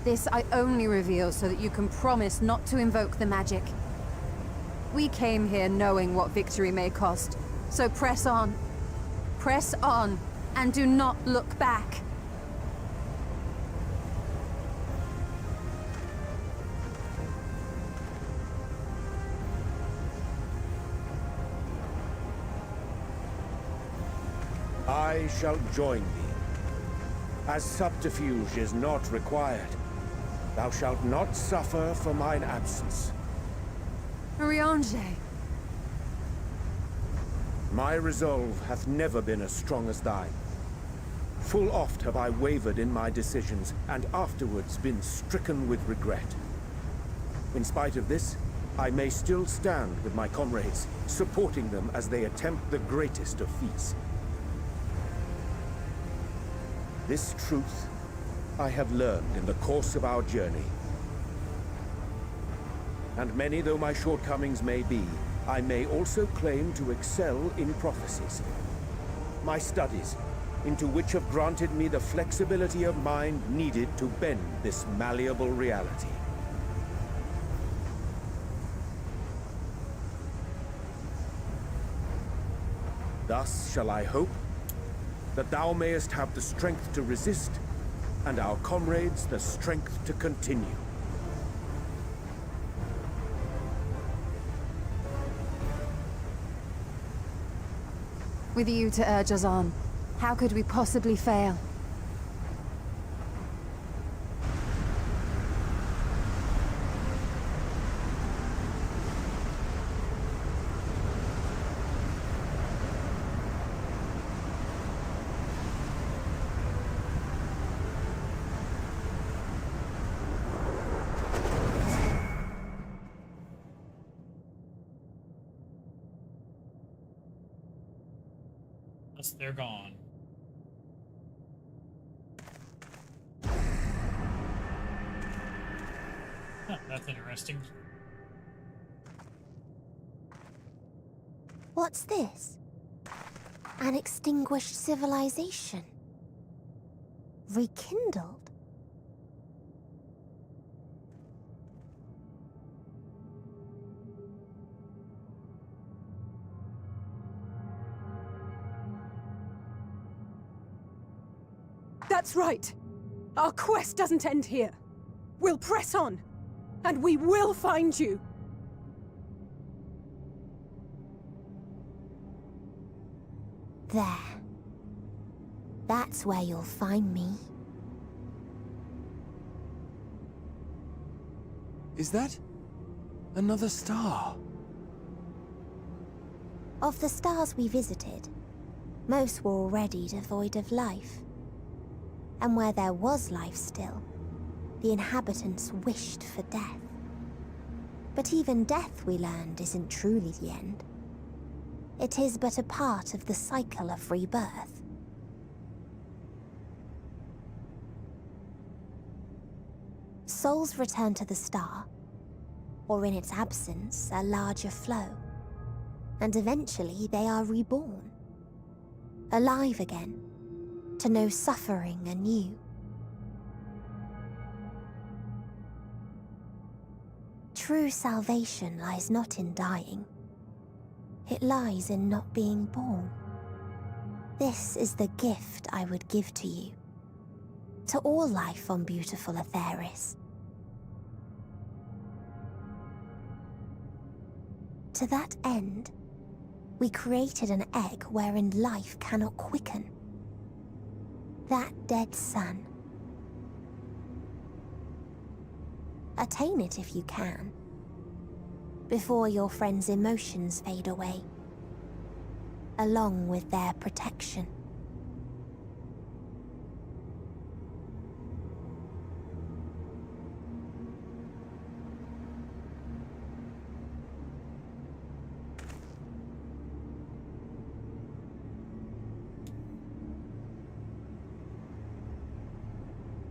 S9: This I only reveal so that you can promise not to invoke the magic. We came here knowing what victory may cost, so press on. Press on, and do not look back.
S8: I shall join thee. As subterfuge is not required, thou shalt not suffer for mine absence.
S9: Urianger.
S8: My resolve hath never been as strong as thine. Full oft have I wavered in my decisions, and afterwards been stricken with regret. In spite of this, I may still stand with my comrades, supporting them as they attempt the greatest of feats. This truth I have learned in the course of our journey. And many though my shortcomings may be, I may also claim to excel in prophecies. My studies, into which have granted me the flexibility of mind needed to bend this malleable reality. Thus shall I hope that thou mayest have the strength to resist, and our comrades the strength to continue.
S9: With you to urge us on, how could we possibly fail?
S1: Unless they're gone. Huh, that's interesting.
S14: What's this? An extinguished civilization. Rekindled.
S20: That's right. Our quest doesn't end here. We'll press on, and we will find you.
S14: There. That's where you'll find me.
S4: Is that another star?
S14: Of the stars we visited, most were already devoid of life. And where there was life still, the inhabitants wished for death. But even death, we learned, isn't truly the end. It is but a part of the cycle of rebirth. Souls return to the star, or in its absence, a larger flow. And eventually they are reborn, alive again, to know suffering anew. True salvation lies not in dying. It lies in not being born. This is the gift I would give to you, to all life on beautiful Aetheris. To that end, we created an egg wherein life cannot quicken. That dead sun. Attain it if you can, before your friends' emotions fade away, along with their protection.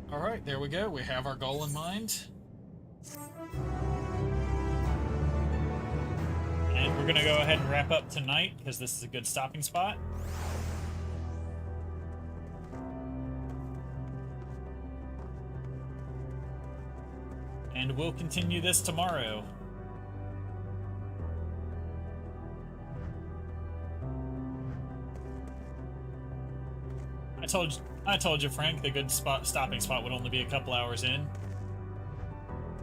S1: Alright, there we go. We have our goal in mind. And we're gonna go ahead and wrap up tonight, because this is a good stopping spot. And we'll continue this tomorrow. I told you, Frank, the good stopping spot would only be a couple hours in.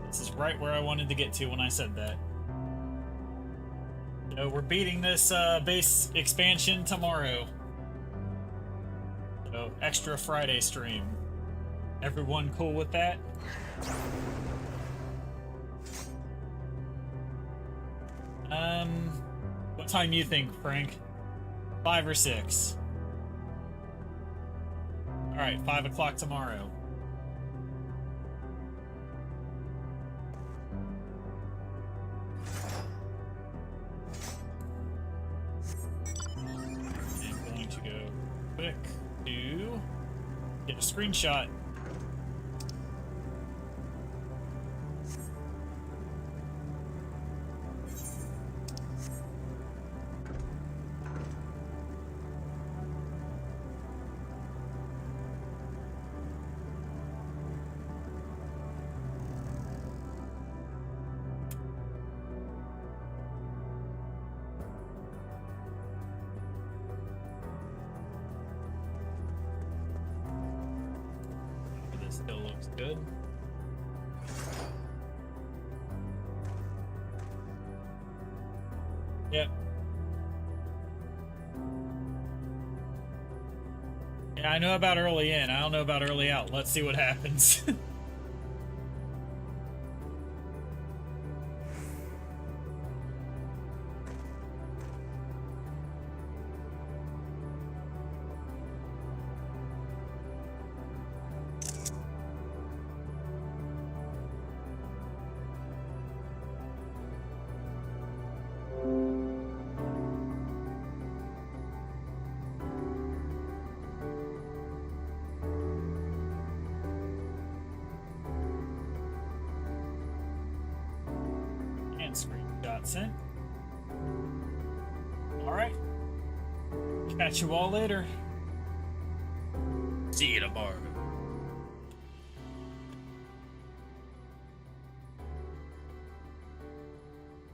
S1: This is right where I wanted to get to when I said that. So we're beating this base expansion tomorrow. So extra Friday stream. Everyone cool with that? What time you think, Frank? 5 or 6? Alright, 5 o'clock tomorrow. I'm going to go quick to get a screenshot. Still looks good. Yep. Yeah, I know about early in. I don't know about early out. Let's see what happens. Screenshot sent. Alright. Catch you all later. See you tomorrow.